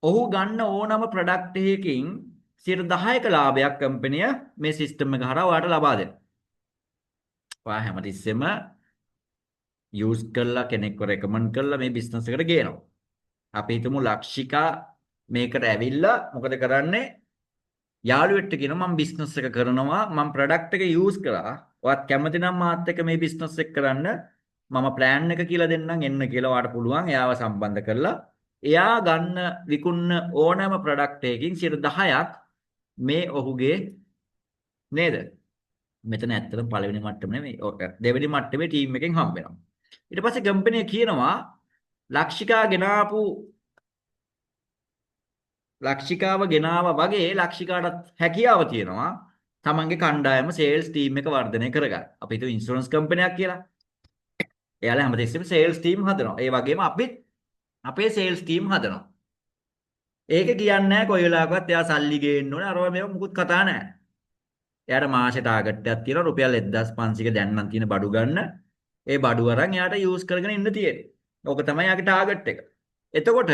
ඔහු ගන්න ඕනම ප්‍රොඩක්ට් එකකින් 10%ක ලාභයක් කම්පැනිය මේ සිස්ටම් එක හරහා ඔයාට ලබා දෙනවා. ඔයා හැමතිස්සෙම යූස් කරලා කෙනෙක්ව රෙකමන්ඩ් කරලා මේ බිස්නස් එකට ගේනවා. අපි හිතමු ලක්ෂිකා මේකට ඇවිල්ලා මොකද කරන්නේ? යාළුවෙක්ට කියනවා මම බිස්නස් එක කරනවා මම ප්‍රොඩක්ට් එක යූස් කරා. ඔයත් කැමති නම් මාත් එක්ක මේ බිස්නස් එක කරන්න මම ප්ලෑන් එක කියලා දෙන්නම් එන්න කියලා ඔයාට පුළුවන් එයාව සම්බන්ධ කරලා එයා ගන්න විකුණන ඕනෑම ප්‍රොඩක්ට් එකකින් 10%ක් මේ ඔහුගේ නේද? මෙතන ඇත්තටම පළවෙනි මට්ටම නෙමෙයි. දෙවෙනි මට්ටමේ ටීම් එකෙන් හම්බ වෙනවා. ඊට පස්සේ කම්පැනි කියනවා ලක්ෂිකාව ගෙනාවා වගේ ලක්ෂිකාටත් හැකියාව තියෙනවා තමන්ගේ කණ්ඩායම සේල්ස් ටීම් එක වර්ධනය කරගන්න. අපි හිතුව ඉන්ෂුරන්ස් කම්පැනියක් කියලා. එයාලා හැමතිස්සෙම සේල්ස් ටීම් හදනවා. ඒ වගේම අපිත් අපේ සේල්ස් ටීම් හදනවා. ඒක කියන්නේ නැහැ කොයි වෙලාවකවත් එයා සල්ලි ගේන්න ඕනේ අරව මේව මුකුත් කතා නැහැ. එයාට මාසේ ටාගට් එකක් තියෙනවා රුපියල් 1500ක දැන් නම් තියෙන බඩු ගන්න. ඒ බඩු අරන් එයාට යූස් කරගෙන ඉන්න තියෙන්නේ. ඕක තමයි එයාගේ ටාගට් එක. එතකොට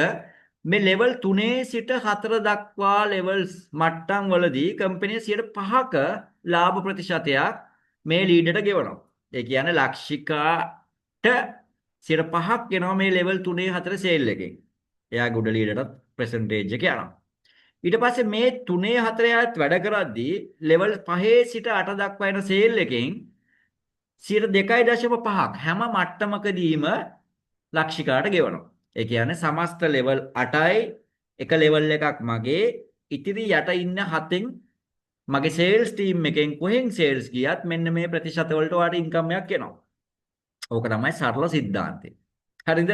මේ ලෙවල් 3 සිට 4 දක්වා ලෙවල්ස් මට්ටම් වලදී කම්පැනි 5%ක ලාභ ප්‍රතිශතයක් මේ ලීඩරට ගෙවනවා. ඒ කියන්නේ ලක්ෂිකාට 5%ක් ගෙනවා මේ ලෙවල් 3 4 සේල් එකෙන්. එයාගේ උඩ ලීඩරට පර්සන්ටේජ් එක යනවා. ඊට පස්සේ මේ 3 4 යාත් වැඩ කරද්දී ලෙවල් 5 සිට 8 දක්වා එන සේල් එකෙන් 2.5ක් හැම මට්ටමකදීම ලක්ෂිකාට ගෙවනවා. ඒ කියන්නේ සමස්ත ලෙවල් 8යි එක ලෙවල් එකක් මගේ ඉතිරි යට ඉන්න 7න් මගේ සේල්ස් ටීම් එකෙන් කොහෙන් සේල්ස් ගියත් මෙන්න මේ ප්‍රතිශත වලට ඔයාට ඉන්කම් එකක් එනවා. ඕක තමයි සරල સિદ્ધාන්තය. හරිද?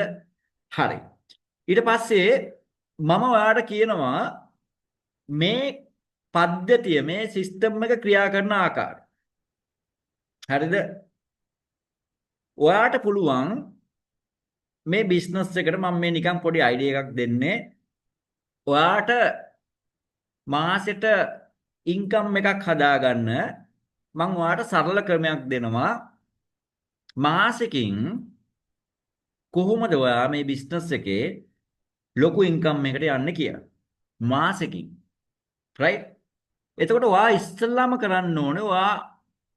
හරි. ඊට පස්සේ මම ඔයාට කියනවා මේ පද්ධතිය මේ සිස්ටම් එක ක්‍රියා කරන ආකාරය. හරිද? ඔයාට පුළුවන් මේ බිස්නස් එකට මම මේ නිකන් පොඩි අයිඩියා එකක් දෙන්නේ. ඔයාට මාසෙට ඉන්කම් එකක් හදාගන්න මම ඔයාට සරල ක්‍රමයක් දෙනවා. මාසෙකින් කොහොමද ඔයා මේ බිස්නස් එකේ ලොකු ඉන්කම් එකකට යන්නේ කියලා. මාසෙකින්. right? එතකොට ඔයා ඉස්සෙල්ලාම කරන්න ඕනේ ඔයා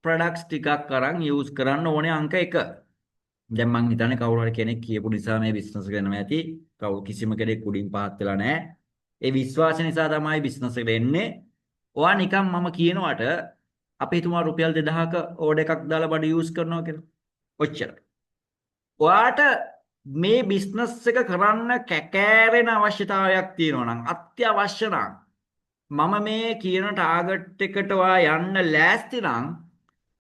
ප්‍රොඩක්ට්ස් ටිකක් අරන් යූස් කරන්න ඕනේ අංක 1. දැන් මං හිතන්නේ කවුරු හරි කෙනෙක් කියපු නිසා මේ බිස්නස් එක කරනවා ඇති. කවුරු කිසිම කෙනෙක් උඩින් පහත් වෙලා නැහැ. ඒ විශ්වාසය නිසා තමයි බිස්නස් එකට එන්නේ. ඔයා නිකන් මම කියනවට අපි හිතමු රුපියල් 2000ක ඕඩර් එකක් දාලා බඩු යූස් කරනවා කියලා. ඔච්චර. ඔයාට මේ බිස්නස් එක කරන්න කැකෑරෙන අවශ්‍යතාවයක් තියෙනවා නම් අත්‍යවශ්‍ය නම් මම මේ කියන ටාගට් එකට ඔයා යන්න ලෑස්ති නම්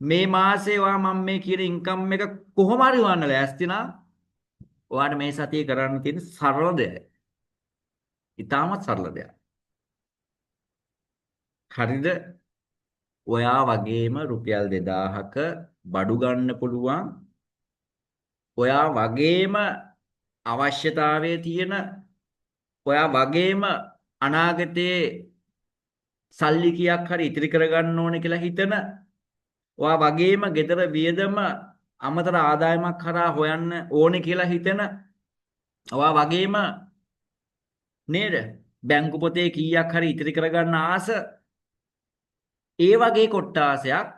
මේ මාසේ ඔයා මම මේ කියන ඉන්කම් එක කොහොම හරි වන්න ලෑස්ති නම් ඔයාට මේ සතියේ කරන්න තියෙන සරල දෙයක්. ඉතාමත් සරල දෙයක්. හරිද? ඔයා වගේම රුපියල් 2000ක බඩු ගන්න පුළුවන්. ඔයා වගේම අවශ්‍යතාවයේ තියෙන ඔයා වගේම අනාගතයේ සල්ලි කීයක් හරි ඉතිරි කරගන්න ඕනේ කියලා හිතන ඔයා වගේම ගෙදර වියදම අමතර ආදායමක් කරා හොයන්න ඕනේ කියලා හිතන ඔයා වගේම නේද බැංකු පොතේ කීයක් හරි ඉතිරි කරගන්න ආස ඒ වගේ කොට්ටාසයක්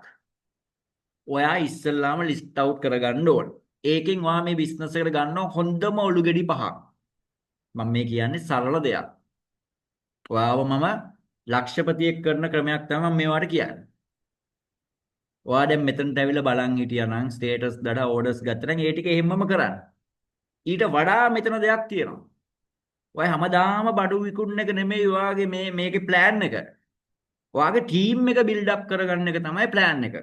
ඔයා ඉස්සෙල්ලාම ලිස්ට් අවුට් කරගන්න ඕනේ. ඒකෙන් ඔයා මේ බිස්නස් එකට ගන්නව හොඳම ඔලු ගෙඩි 5ක්. මම මේ කියන්නේ සරල දෙයක්. ඔයාව මම ලක්ෂපතියෙක් කරන ක්‍රමයක් තමයි මේවට කියන්නේ. ඔයා දැන් මෙතනට ඇවිල්ලා බලන් හිටියා නම් ස්ටේටස් දඩ ඕඩර්ස් ගත්තා නම් ඒ ටික එහෙමම කරන්න. ඊට වඩා මෙතන දෙයක් තියෙනවා. ඔය හැමදාම බඩු විකුණන එක නෙමෙයි ඔයාගේ මේකේ ප්ලෑන් එක. ඔයාගේ ටීම් එක බිල්ඩ් අප් කරගන්න එක තමයි ප්ලෑන් එක.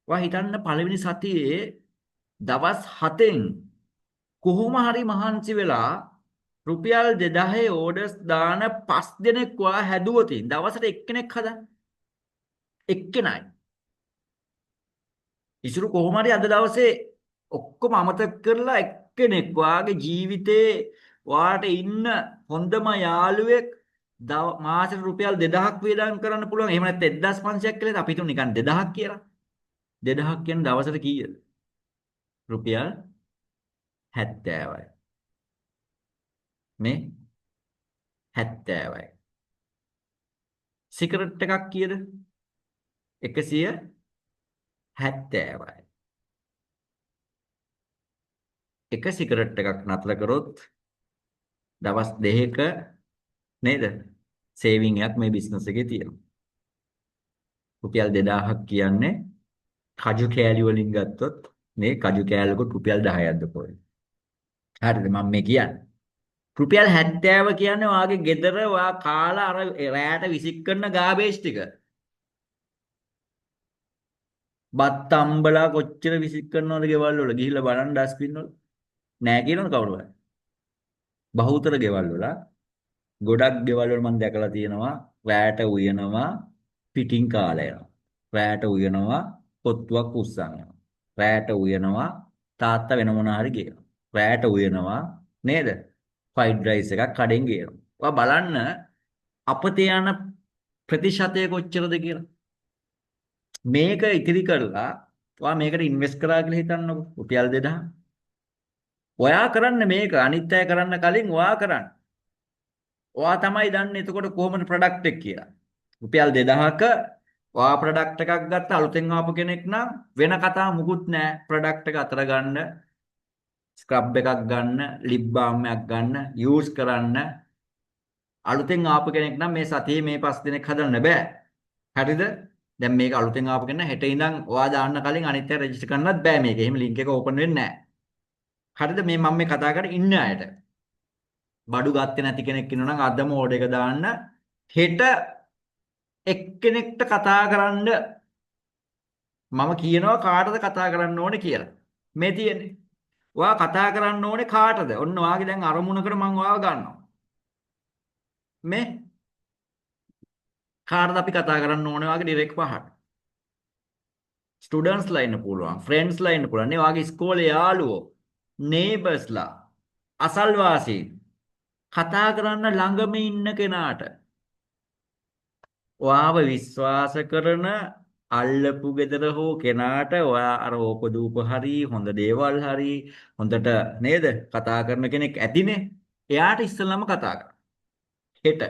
ඔයා හිතන්න පළවෙනි සතියේ දවස් 7න් කොහොම හරි මහන්සි වෙලා රුපියල් 2000 ඕඩර්ස් දාන 5 දෙනෙක් වා හැදුවොතින් දවසට එක්කෙනෙක් හදන්න. එක්කෙනයි. ඉසුරු කොහොම හරි අද දවසේ ඔක්කොම අමතක කරලා එක්කෙනෙක් වාගේ ජීවිතේ වාට ඉන්න හොඳම යාළුවෙක් මාසෙට රුපියල් 2000ක් වේදම් කරන්න පුළුවන්. එහෙම නැත්නම් 1500ක් කියලා අපි හිතමු නිකන් 2000ක් කියලා. 2000ක් කියන දවසට කීයද? රුපියල් 70යි. මේ 70යි. සිගරට් එකක් කීයද? 170යි. එක සිගරට් එකක් නතර කරොත් දවස් දෙකක නේද? සේවිං එකක් මේ බිස්නස් එකේ තියෙනවා. රුපියල් 2000ක් කියන්නේ කජු කෑලි වලින් ගත්තොත් මේ කජු කෑල්ලකට රුපියල් 10ක්ද පොයි. හරිද මම මේ කියන්නේ. රුපියල් 70 කියන්නේ වාගේ ගෙදර වා කාලා අර රැයට විසික් කරන ගාබේජ් ටික. බත් අම්බලා කොච්චර විසික් කරනවද ගෙවල් වල ගිහිල්ලා බලන්න ඩස්බින් වල. නෑ කියනවද කවුරුහරි? බහුතර ගෙවල් වල ගොඩක් ගෙවල් වල මම දැකලා තියෙනවා රැයට උයනවා පිටින් කාලා යනවා. රැයට උයනවා පොත්තුවක් උස්සන් යනවා. රැයට උයනවා තාත්තා වෙන මොනා හරි ගේනවා. රැයට උයනවා නේද? ෆ්‍රයිඩ් රයිස් එකක් කඩෙන් ගේනවා. ඔයා බලන්න අපතේ යන ප්‍රතිශතය කොච්චරද කියලා. මේක ඉතිරි කරලා ඔයා මේකට ඉන්වෙස්ට් කරා කියලා හිතන්නකෝ. රුපියල් 2000. ඔයා කරන්න මේක අනිත් අය කරන්න කලින් ඔයා කරන්න. ඔයා තමයි දන්නේ එතකොට කොහොමද ප්‍රොඩක්ට් එක කියලා. රුපියල් 2000ක ඔයා ප්‍රොඩක්ට් එකක් ගත්ත අලුතෙන් ආපු කෙනෙක් නම් වෙන කතා මුකුත් නැහැ. ප්‍රොඩක්ට් එක අතර ගන්න, ස්ක්‍රබ් එකක් ගන්න, ලිප් බාම් එකක් ගන්න, යූස් කරන්න. අලුතෙන් ආපු කෙනෙක් නම් මේ සතියේ මේ 5 දිනක් හදන්න බෑ. හරිද? දැන් මේක අලුතෙන් ආපු කෙනා හෙට ඉඳන් ඔයා දාන්න කලින් අනිත් අය රෙජිස්ටර් කරන්නත් බෑ මේක. එහෙම ලින්ක් එක ඕපන් වෙන්නේ නැහැ. හරිද? මේ මම මේ කතා කරන්නේ ඉන්න අයට. බඩු ගත්තේ නැති කෙනෙක් ඉන්නවා නම් අදම ඕඩර් එක දාන්න. හෙට එක්කෙනෙක්ට කතා කරන්න මම කියනවා කාටද කතා කරන්න ඕනේ කියලා. මේ තියෙන්නේ. ඔයා කතා කරන්න ඕනේ කාටද? ඔන්න ඔයාගේ දැන් අරමුණකට මම ඔයාව ගන්නවා. මේ කාටද අපි කතා කරන්න ඕනේ ඔයාගේ ඩිරෙක්ට් පහට. ස්ටුඩන්ට්ස්ලා ඉන්න පුළුවන්, ෆ්‍රෙන්ඩ්ස්ලා ඉන්න පුළුවන්. නේ ඔයාගේ ඉස්කෝලේ යාළුවෝ, නේබර්ස්ලා, අසල්වාසීන් කතා කරන්න ළඟම ඉන්න කෙනාට ඔයාව විශ්වාස කරන අල්ලපු ගෙදර හෝ කෙනාට ඔයා අර ඕපදූප හරි හොඳ දේවල් හරි හොඳට නේද කතා කරන කෙනෙක් ඇතිනේ. එයාට ඉස්සෙල්ලාම කතා කරන්න. හෙට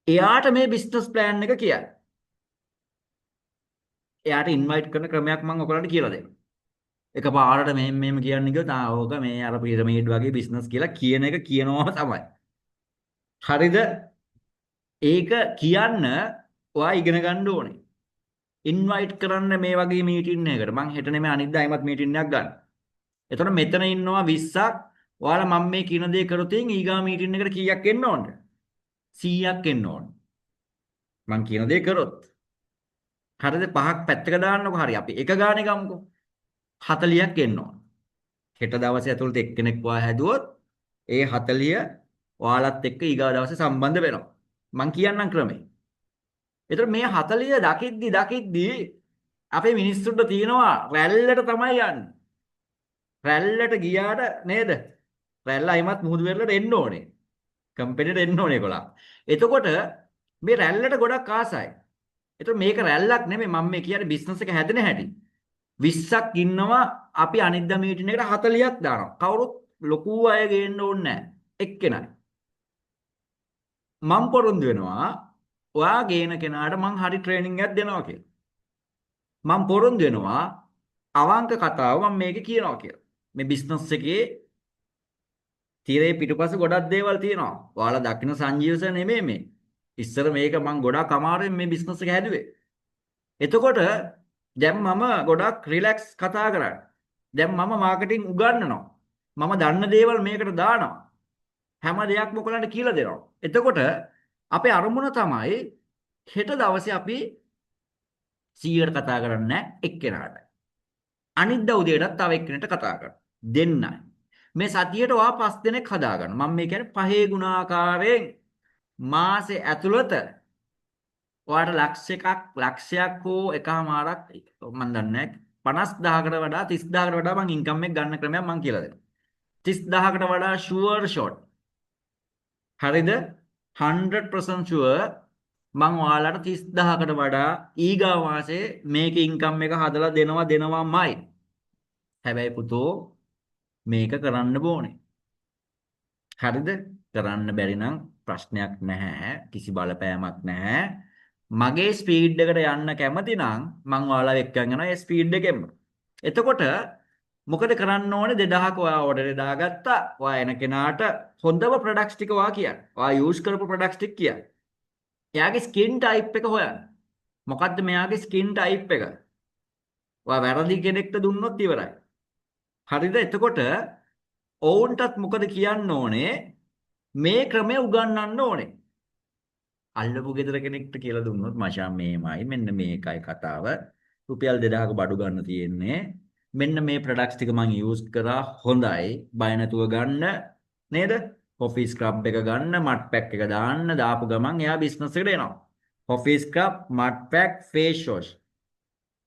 එයාට මේ බිස්නස් ප්ලෑන් එක කියන්න. එයාට ඉන්වයිට් කරන ක්‍රමයක් මම ඔයගලන්ට කියලා දෙන්නම්. එකපාරට මෙහෙම කියන්නේ කිව්වොත් ඕක මේ අර පිරමීඩ් වගේ බිස්නස් කියලා කියන එක කියනවාම තමයි. හරිද? ඒක කියන්න ඔයා ඉගෙන ගන්න ඕනේ. ඉන්වයිට් කරන්න මේ වගේ මීටින් එකකට. මං හෙට නෙමෙයි අනිද්දා අයමත් මීටින් එකක් ගන්න. එතකොට මෙතන ඉන්නවා 20ක්. ඔයාලා මම මේ කියන දේ කරොතින් ඊගා මීටින් එකට කීයක් එන්න ඕනද? 100ක් එන්න ඕන. මං කියන දේ කරොත්. හරිද? 5ක් පැත්තක දාන්නකො හරි. අපි එක ගානේ ගමුකෝ. 40ක් එන්න ඕන. හෙට දවසේ ඇතුළත එක්කෙනෙක් වා හැදුවොත් ඒ 40 ඔයාලත් එක්ක ඊගා දවසේ සම්බන්ධ වෙනවා. මං කියන්නම් ක්‍රමේ. එතකොට මේ 40 දකිද්දි අපේ මිනිස්සුන්ට තියෙනවා රැල්ලට තමයි යන්නේ. රැල්ලට ගියාට නේද? රැල්ල අයිමත් මුහුදු වෙරළට එන්න ඕනේ. කම්පැනිට එන්න ඕනේ ඒගොල්ලන්. එතකොට මේ රැල්ලට ගොඩක් ආසයි. එතකොට මේක රැල්ලක් නෙමෙයි මම මේ කියන්නේ බිස්නස් එක හැදෙන හැටි. 20ක් ඉන්නවා අපි අනිද්දා මීටින් එකට 40ක් දානවා. කවුරුත් ලොකු අය ගේන්න ඕනේ නැහැ. එක්කෙනයි. මම පොරොන්දු වෙනවා ඔයා ගේන කෙනාට මං හරි ට්‍රේනින්ග් එකක් දෙනවා කියලා. මම පොරොන්දු වෙනවා අවංක කතාව මම මේකේ කියනවා කියලා. මේ බිස්නස් එකේ තීරේ පිටුපස්ස ගොඩක් දේවල් තියෙනවා. ඔයාලා දකින්න සංජීවස නෙමෙයි මේ. ඉස්සර මේක මං ගොඩක් අමාරුවෙන් මේ බිස්නස් එක හැදුවේ. එතකොට දැන් මම ගොඩක් රිලැක්ස් කතා කරන්නේ. දැන් මම මාකටිං උගන්වනවා. මම දන්න දේවල් මේකට දානවා. හැම දෙයක්ම ඔයගලන්ට කියලා දෙනවා. එතකොට අපේ අරමුණ තමයි හෙට දවසේ අපි 100ට කතා කරන්නේ එක්කෙනාට. අනිද්දා උදේටත් තව එක්කෙනෙක්ට කතා කරනවා. දෙන්නයි. මේ සතියට ඔයා 5 දිනක් හදා ගන්න. මම මේ කියන්නේ පහේ ගුණාකාරයෙන් මාසේ ඇතුළත ඔයාට ලක්ෂයක් හෝ එකමාරක් මම දන්නේ නැහැ 50000කට වඩා 30000කට වඩා මම ඉන්කම් එක ගන්න ක්‍රමයක් මම කියලා දෙනවා. 30000කට වඩා ෂුවර් ෂොට්. හරිද? 100% ෂුවර් මම ඔයාලට 30000කට වඩා ඊගා මාසේ මේක ඉන්කම් එක හදලා දෙනවාමයි. හැබැයි පුතෝ මේක කරන්න ඕනේ. හරිද? කරන්න බැරි නම් ප්‍රශ්නයක් නැහැ. කිසි බලපෑමක් නැහැ. මගේ ස්පීඩ් එකට යන්න කැමති නම් මම ඔයාලා එක්කන් යනවා ඒ ස්පීඩ් එකෙන්ම. එතකොට මොකද කරන්න ඕනේ 2000ක ඔයා ඕඩර් දාගත්තා. ඔයා එන කෙනාට හොඳම ප්‍රොඩක්ට්ස් ටික ඔයා කියන්න. ඔයා යූස් කරපු ප්‍රොඩක්ට්ස් ටික කියන්න. එයාගේ ස්කින් ටයිප් එක හොයන්න. මොකද්ද මෙයාගේ ස්කින් ටයිප් එක? ඔයා වැරදි කෙනෙක්ට දුන්නොත් ඉවරයි. හරිද? එතකොට ඔවුන්ටත් මොකද කියන්න ඕනේ? මේ ක්‍රමය උගන්වන්න ඕනේ. අල්ලපු ගෙදර කෙනෙක්ට කියලා දුන්නොත් මචං මේමයි මෙන්න මේකයි කතාව. රුපියල් 2000ක බඩු ගන්න තියෙන්නේ. මෙන්න මේ ප්‍රොඩක්ට්ස් ටික මම යූස් කරා හොඳයි. බය නැතුව ගන්න නේද? කොෆි ස්ක්‍රබ් එක ගන්න, මඩ් පැක් එක දාන්න, දාපු ගමන් එයා බිස්නස් එකට එනවා. Coffee scrub, mud pack, face wash.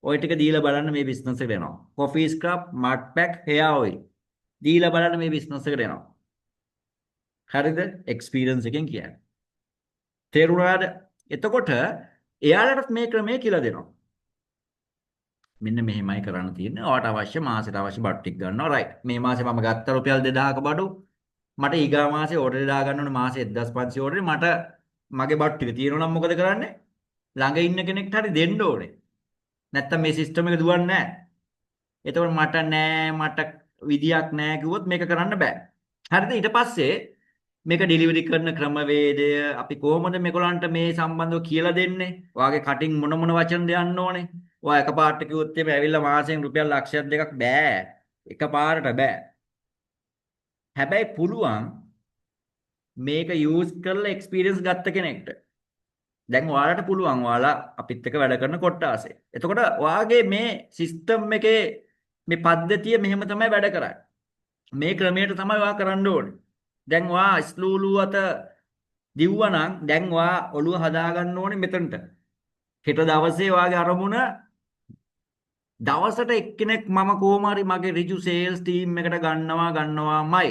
ඔය ටික දීලා බලන්න මේ බිස්නස් එකට එනවා. Coffee scrub, mud pack, hair oil. දීලා බලන්න මේ බිස්නස් එකට එනවා. හරිද? එක්ස්පීරියන්ස් එකෙන් කියන්නේ. තේරුණාද? එතකොට එයාලටත් මේ ක්‍රමය කියලා දෙනවා. මෙන්න මෙහෙමයි කරන්න තියෙන්නේ. ඔයාට අවශ්‍ය මාසෙට අවශ්‍ය බඩු ටික ගන්නවා. රයිට්. මේ මාසේ මම ගත්ත රුපියල් 2000ක බඩු. මට ඊගා මාසේ ඕඩර් දා ගන්න ඕනේ මාසේ 1500 ඕඩරේ. මට මගේ බඩු ටික තියෙනවා නම් මොකද කරන්නේ? ළඟ ඉන්න කෙනෙක්ට හරි දෙන්න ඕනේ. නැත්තම් මේ සිස්ටම් එක දුවන්නේ නැහැ. එතකොට මට විදියක් නැහැ කිව්වොත් මේක කරන්න බෑ. හරිද? ඊට පස්සේ මේක ඩෙලිවරි කරන ක්‍රමවේදය අපි කොහොමද මේගොල්ලන්ට මේ සම්බන්ධව කියලා දෙන්නේ? ඔයාගේ කටින් මොන වචන දෙන්න ඕනේ? ඔයා එකපාරට කිව්වොත් එimhe ඇවිල්ලා මාසෙන් රුපියල් ලක්ෂයක් දෙකක් බෑ. එකපාරට බෑ. හැබැයි පුළුවන් මේක යූස් කරලා එක්ස්පීරියන්ස් ගත්ත කෙනෙක්ට. දැන් ඔයාලට පුළුවන් ඔයාලා අපිත් එක්ක වැඩ කරන කොට්ටාසේ. එතකොට ඔයාගේ මේ සිස්ටම් එකේ මේ පද්ධතිය මෙහෙම තමයි වැඩ කරන්නේ. මේ ක්‍රමයට තමයි ඔයා කරන්න ඕනේ. දැන් ඔයා ස්ලූලු අත දිව්වනම් දැන් ඔයා ඔළුව හදා ගන්න ඕනේ මෙතනට. හෙට දවසේ ඔයාගේ අරමුණ දවසට එක්කෙනෙක් මම කොහොම හරි මගේ ඍජු සේල්ස් ටීම් එකට ගන්නවාමයි.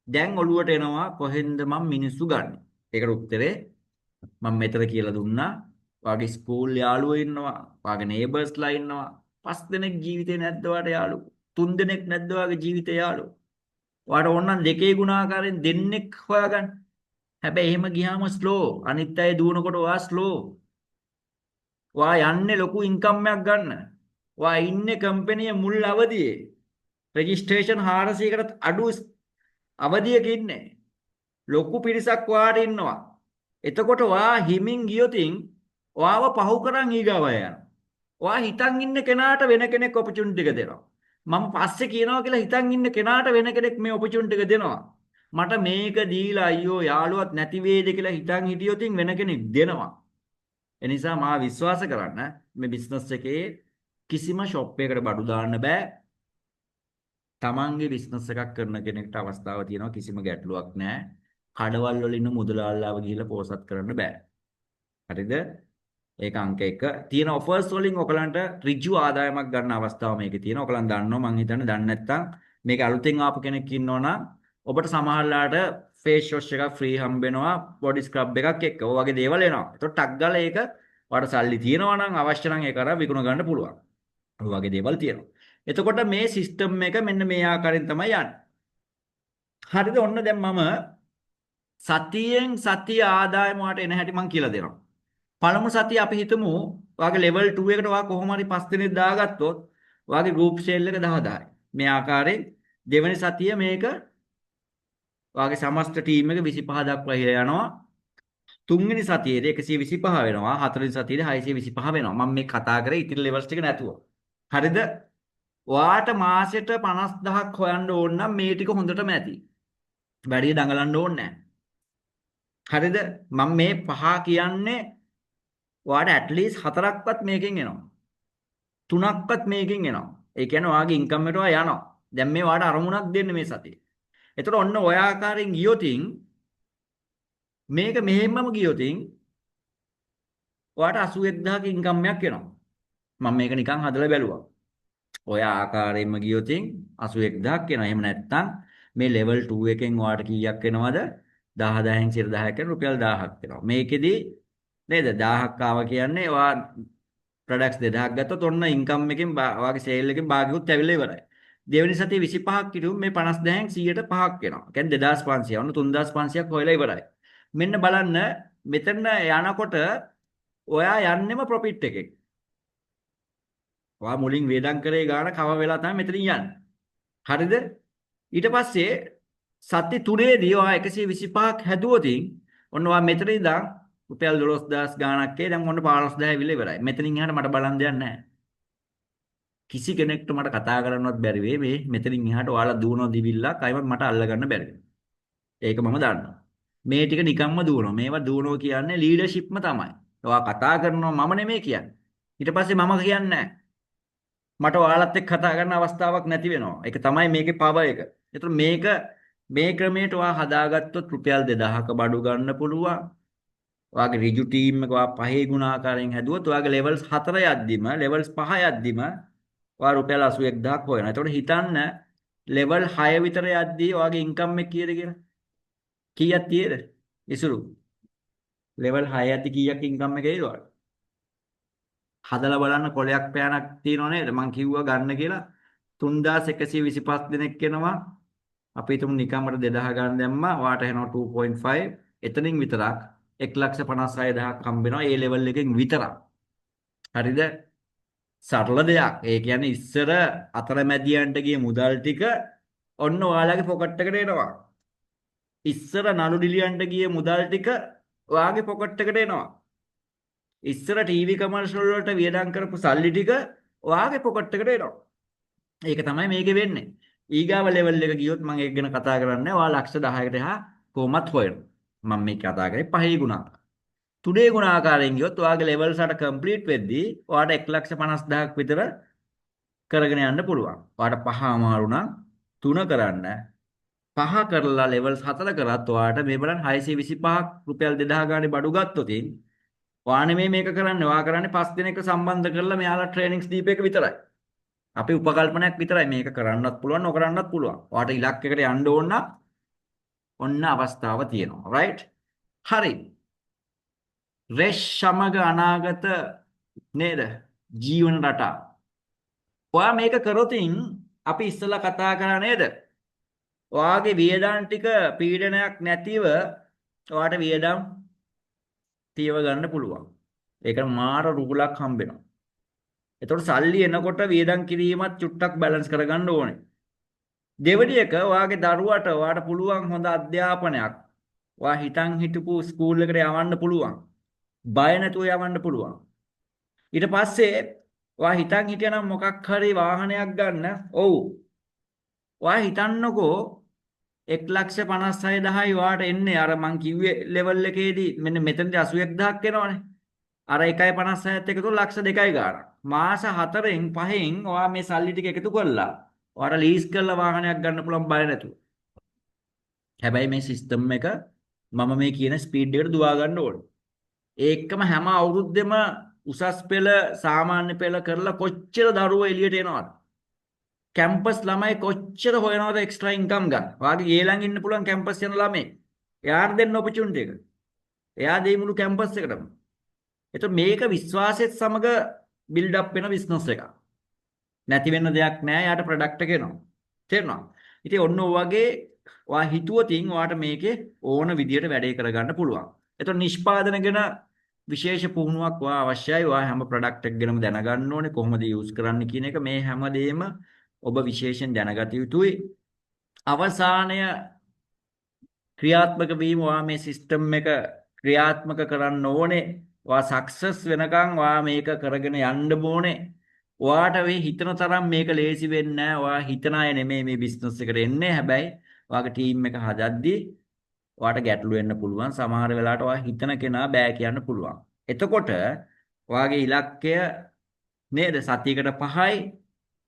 දැන් ඔළුවට එනවා කොහෙන්ද මම මිනිස්සු ගන්නෙ? ඒකට උත්තරේ මම මෙතන කියලා දුන්නා. ඔයාගේ ස්කූල් යාළුවෝ ඉන්නවා, ඔයාගේ නේබර්ස්ලා ඉන්නවා. 5 දෙනෙක් ජීවිතේ නැද්ද ඔයාට යාළුවෝ? 3 දෙනෙක් නැද්ද ඔයාගේ ජීවිතේ යාළුවෝ? ඔයාට ඕනනම් දෙකේ ගුණාකාරයෙන් දෙන්නෙක් හොයාගන්න. හැබැයි එහෙම ගියාම ස්ලෝ. අනිත් අය දුවනකොට ඔයා ස්ලෝ. ඔයා යන්නේ ලොකු ඉන්කම් එකක් ගන්න. ඔයා ඉන්නේ කම්පැනි මුල් අවදියේ. රෙජිස්ට්‍රේෂන් 400කට අඩු අවධියක ඉන්නේ. ලොකු පිරිසක් ඔයාට ඉන්නවා. එතකොට ඔයා හිමින් ගියොතින් ඔයාව පහු කරන් ඊගාව යනවා. ඔයා හිතන් ඉන්න කෙනාට වෙන කෙනෙක් ඔපචුනිටි එක දෙනවා. මම පස්සේ කියනවා කියලා හිතන් ඉන්න කෙනාට වෙන කෙනෙක් මේ ඔපචුනිටි එක දෙනවා. මට මේක දීලා අයියෝ යාළුවත් නැති වේද කියලා හිතන් හිටියොතින් වෙන කෙනෙක් දෙනවා. ඒ නිසා මා විශ්වාස කරන්න මේ බිස්නස් එකේ කිසිම ෂොප් එකකට බඩු දාන්න බෑ. තමන්ගේ බිස්නස් එකක් කරන කෙනෙක්ට අවස්ථාව තියෙනවා කිසිම ගැටලුවක් නැහැ. කඩවල් වල ඉන්න මුදලාල්ලාව ගිහිල්ලා පෝසත් කරන්න බෑ. හරිද? ඒක අංක 1. තියෙන ඔෆර්ස් වලින් ඔයගලන්ට ඍජු ආදායමක් ගන්න අවස්ථාව මේකේ තියෙනවා. ඔයගලන් දන්නවා මං හිතන්නේ දන්නේ නැත්නම් මේක අලුතෙන් ආපු කෙනෙක් ඉන්නවනම් ඔබට සමහරලාට ෆේස් වොෂ් එකක් ෆ්‍රී හම්බ වෙනවා, බොඩි ස්ක්‍රබ් එකක් එක්ක. ඔය වගේ දේවල් එනවා. ඒතකොට ටක් ගාලා ඒක ඔයාලට සල්ලි තියෙනවා නම් අවශ්‍ය නම් ඒක අර විකුණ ගන්න පුළුවන්. ඔය වගේ දේවල් තියෙනවා. එතකොට මේ සිස්ටම් එක මෙන්න මේ ආකාරයෙන් තමයි යන්නේ. හරිද? ඔන්න දැන් මම සතියෙන් සතිය ආදායම වාට එන හැටි මම කියලා දෙනවා. පළමු සතිය අපි හිතමු ඔයාගේ level 2 එකට ඔයා කොහොම හරි 5 දිනක් දාගත්තොත් ඔයාගේ group sale එක 10000යි. මේ ආකාරයෙන් දෙවෙනි සතිය මේක ඔයාගේ සමස්ත ටීම් එක 25 දක්වා ඉහළ යනවා. තුන්වෙනි සතියේදී 125 වෙනවා. හතරවෙනි සතියේදී 625 වෙනවා. මම මේ කතා කරේ ඉතිරි levels ටික නැතුව. හරිද? ඔයාට මාසෙට 50000ක් හොයන්න ඕන නම් මේ ටික හොඳටම ඇති. වැඩි දඟලන්න ඕනේ නැහැ. හරිද? මම මේ පහ කියන්නේ ඔයාට at least 4ක්වත් මේකෙන් එනවා. 3ක්වත් මේකෙන් එනවා. ඒ කියන්නේ ඔයාගේ ඉන්කම් එකට ඔයා යනවා. දැන් මේ වාට අරමුණක් දෙන්න මේ සතියේ. එතකොට ඔන්න ඔය ආකාරයෙන් ගියොතින් මේක මෙහෙම්මම ගියොතින් ඔයාට 81000ක ඉන්කම් එකක් එනවා. මම මේක නිකන් හදලා බැලුවා. ඔය ආකාරයෙන්ම ගියොතින් 81000ක් එනවා. එහෙම නැත්නම් මේ level 2 එකෙන් ඔයාට කීයක් එනවද? 10000න් 1000ක් එන රුපියල් 1000ක් එනවා. මේකෙදි නේද 1000ක් ආවා කියන්නේ ඔයා ප්‍රොඩක්ට්ස් 2000ක් ගත්තොත් ඔන්න ඉන්කම් එකෙන් ඔයාගේ සේල් එකෙන් භාගිකුත් ඇවිල්ලා ඉවරයි. දෙවෙනි සතියේ 25ක් හිටුම් මේ 50000න් 100ට 5ක් වෙනවා. කියන්නේ 2500 ඔන්න 3500ක් හොයලා ඉවරයි. මෙන්න බලන්න මෙතන යනකොට ඔයා යන්නෙම ප්‍රොෆිට් එකෙන්. ඔයා මුලින් වේදම් කරේ ගාන කව වෙලා තමයි මෙතනින් යන්නේ. හරිද? ඊට පස්සේ සති 3ේදී ඔයා 125ක් හැදුවොතින් ඔන්න ඔයා මෙතන ඉඳන් රුපියල් 12000 ගාණක් ඒ දැන් ඔන්න 15000 ඇවිල්ලා ඉවරයි. මෙතනින් එහාට මට බලන් දෙයක් නැහැ. කිසි කෙනෙක්ට මට කතා කරන්නවත් බැරි වෙයි මේ මෙතනින් එහාට ඔයාලා දුවනවා දිවිල්ලක් අයිමත් මට අල්ල ගන්න බැරි වෙනවා. ඒක මම දන්නවා. මේ ටික නිකම්ම දුවනවා. මේවා දුවනවා කියන්නේ ලීඩර්ෂිප්ම තමයි. ඔයා කතා කරනවා මම නෙමෙයි කියන්නේ. ඊට පස්සේ මම කියන්නේ නැහැ. මට ඔයාලත් එක්ක කතා කරන්න අවස්ථාවක් නැති වෙනවා. ඒක තමයි මේකේ පවර් එක. ඒතර මේක මේ ක්‍රමයට ඔයා හදාගත්තොත් රුපියල් 2000ක බඩු ගන්න පුළුවන්. ඔයාගේ ඍජු ටීම් එක ඔයා පහේ ගුණාකාරයෙන් හැදුවොත් ඔයාගේ ලෙවල්ස් 4 යද්දිම ලෙවල්ස් 5 යද්දිම ඔයා රුපියල් 81000ක් හොයනවා. එතකොට හිතන්න ලෙවල් 6 විතර යද්දී ඔයාගේ ඉන්කම් එක කීයද කියලා? කීයක් තියෙද? ඉසුරු. ලෙවල් 6 යද්දී කීයක් ඉන්කම් එක එයිද ඔයාලට? හදලා බලන්න කොලයක් පෑනක් තියෙනව නේද? මං කිව්වා ගන්න කියලා 3125 දෙනෙක් එනවා. අපි හිතමු නිකම්මට 2000 ගන්න දැම්මා. ඔයාට එනවා 2.5. එතනින් විතරක් 156000ක් හම්බ වෙනවා ඒ ලෙවල් එකෙන් විතරක්. හරිද? සරල දෙයක්. ඒ කියන්නේ ඉස්සර අතරමැදියන්ට ගිය මුදල් ටික ඔන්න ඔයාලගේ පොකට් එකට එනවා. ඉස්සර නළු ඩිලියන්ට ගිය මුදල් ටික ඔයාගේ පොකට් එකට එනවා. ඉස්සර ටීවී කමර්ෂල් වලට වියදම් කරපු සල්ලි ටික ඔයාගේ පොකට් එකට එනවා. ඒක තමයි මේකේ වෙන්නේ. ඊගාව ලෙවල් එක ගියොත් මම ඒක ගැන කතා කරන්නේ ඔයා ලක්ෂ 10කට එහා කොහොමත් හොයනවා. මම මේ කතා කරේ පහේ ගුණාකාර. තුනේ ගුණාකාරයෙන් ගියොත් ඔයාගේ ලෙවල්ස් 8 කම්ප්ලීට් වෙද්දී ඔයාට 150000ක් විතර කරගෙන යන්න පුළුවන්. ඔයාට පහ අමාරු නම් 3 කරන්න. පහ කරලා ලෙවල්ස් 4 කරත් ඔයාට මේ බලන්න 625ක් රුපියල් 2000 ගානේ බඩු ගත්තොත් ඔයා නෙමෙයි මේක කරන්නේ. ඔයා කරන්නේ 5 දිනක සම්බන්ධ කරලා මෙයාලා ට්‍රේනින්ග්ස් දීප එක විතරයි. අපි උපකල්පනයක් විතරයි මේක කරන්නත් පුළුවන් නොකරන්නත් පුළුවන්. ඔයාට ඉලක්කයකට යන්න ඕන නම් ඔන්න අවස්ථාව තියෙනවා. රයිට්? හරි. රෙෂ් සමග අනාගත නේද? ජීවන රටා. ඔයා මේක කරොතින් අපි ඉස්සෙල්ලා කතා කරා නේද? ඔයාගේ වියදම් ටික පීඩනයක් නැතිව ඔයාට වියදම් තියව ගන්න පුළුවන්. ඒක මාර රුකුලක් හම්බ වෙනවා. එතකොට සල්ලි එනකොට වියදම් කිරීමත් චුට්ටක් බැලන්ස් කරගන්න ඕනේ. දෙවෙනි එක ඔයාගේ දරුවට ඔයාට පුළුවන් හොඳ අධ්‍යාපනයක්. ඔයා හිතන් හිටපු ස්කූල් එකට යවන්න පුළුවන්. බය නැතුව යවන්න පුළුවන්. ඊට පස්සේ ඔයා හිතන් හිටියනම් මොකක් හරි වාහනයක් ගන්න. ඔව්. ඔයා හිතන්නකෝ 156000යි ඔයාට එන්නේ අර මං කිව්වේ ලෙවල් එකේදී මෙන්න මෙතනදී 81000ක් එනවනේ. අර 1.56ත් එකතු ලක්ෂ 2යි ගාණක්. මාස 4න් 5න් ඔයා මේ සල්ලි ටික එකතු කරලා ඔයාට ලීස් කරලා වාහනයක් ගන්න පුළුවන් බය නැතුව. හැබැයි මේ සිස්ටම් එක මම මේ කියන ස්පීඩ් එකට දුවා ගන්න ඕනේ. ඒකම හැම අවුරුද්දෙම උසස් පෙළ සාමාන්‍ය පෙළ කරලා කොච්චර දරුවෝ එළියට එනවද? කැම්පස් ළමයි කොච්චර හොයනවද එක්ස්ට්‍රා ඉන්කම් ගන්න. ඔයාගේ ඊළඟ ඉන්න පුළුවන් කැම්පස් යන ළමයි. එයාට දෙන්න ඔපචුනිටි එක. එයා දෙයි මුළු කැම්පස් එකටම. එතකොට මේක විශ්වාසයත් සමග බිල්ඩ් අප් වෙන බිස්නස් එකක්. නැති වෙන්න දෙයක් නෑ. යාට ප්‍රොඩක්ට් එක එනවා. තේරුණා? ඉතින් ඔන්න ඔය වගේ ඔයා හිතුවතින් ඔයාට මේකේ ඕන විදියට වැඩේ කරගන්න පුළුවන්. එතකොට නිෂ්පාදන ගැන විශේෂ පුහුණුවක් ඔයා අවශ්‍යයි. ඔයා හැම ප්‍රොඩක්ට් එක ගැනම දැනගන්න ඕනේ කොහොමද යූස් කරන්න කියන එක. මේ හැමදේම ඔබ විශේෂයෙන් දැනගත යුතුයි. අවසානය ක්‍රියාත්මක වීම ඔයා මේ සිස්ටම් එක ක්‍රියාත්මක කරන්න ඕනේ. ඔයා සක්සස් වෙනකන් ඔයා මේක කරගෙන යන්න ඕනේ. ඔයාට මේ හිතන තරම් මේක ලේසි වෙන්නේ නැහැ. ඔයා හිතන අය නෙමෙයි මේ බිස්නස් එකට එන්නේ. හැබැයි ඔයාගේ ටීම් එක හදද්දී ඔයාට ගැටලු වෙන්න පුළුවන්. සමහර වෙලාවට ඔයා හිතන කෙනා බෑ කියන්න පුළුවන්. එතකොට ඔයාගේ ඉලක්කය නේද සතියකට 5යි.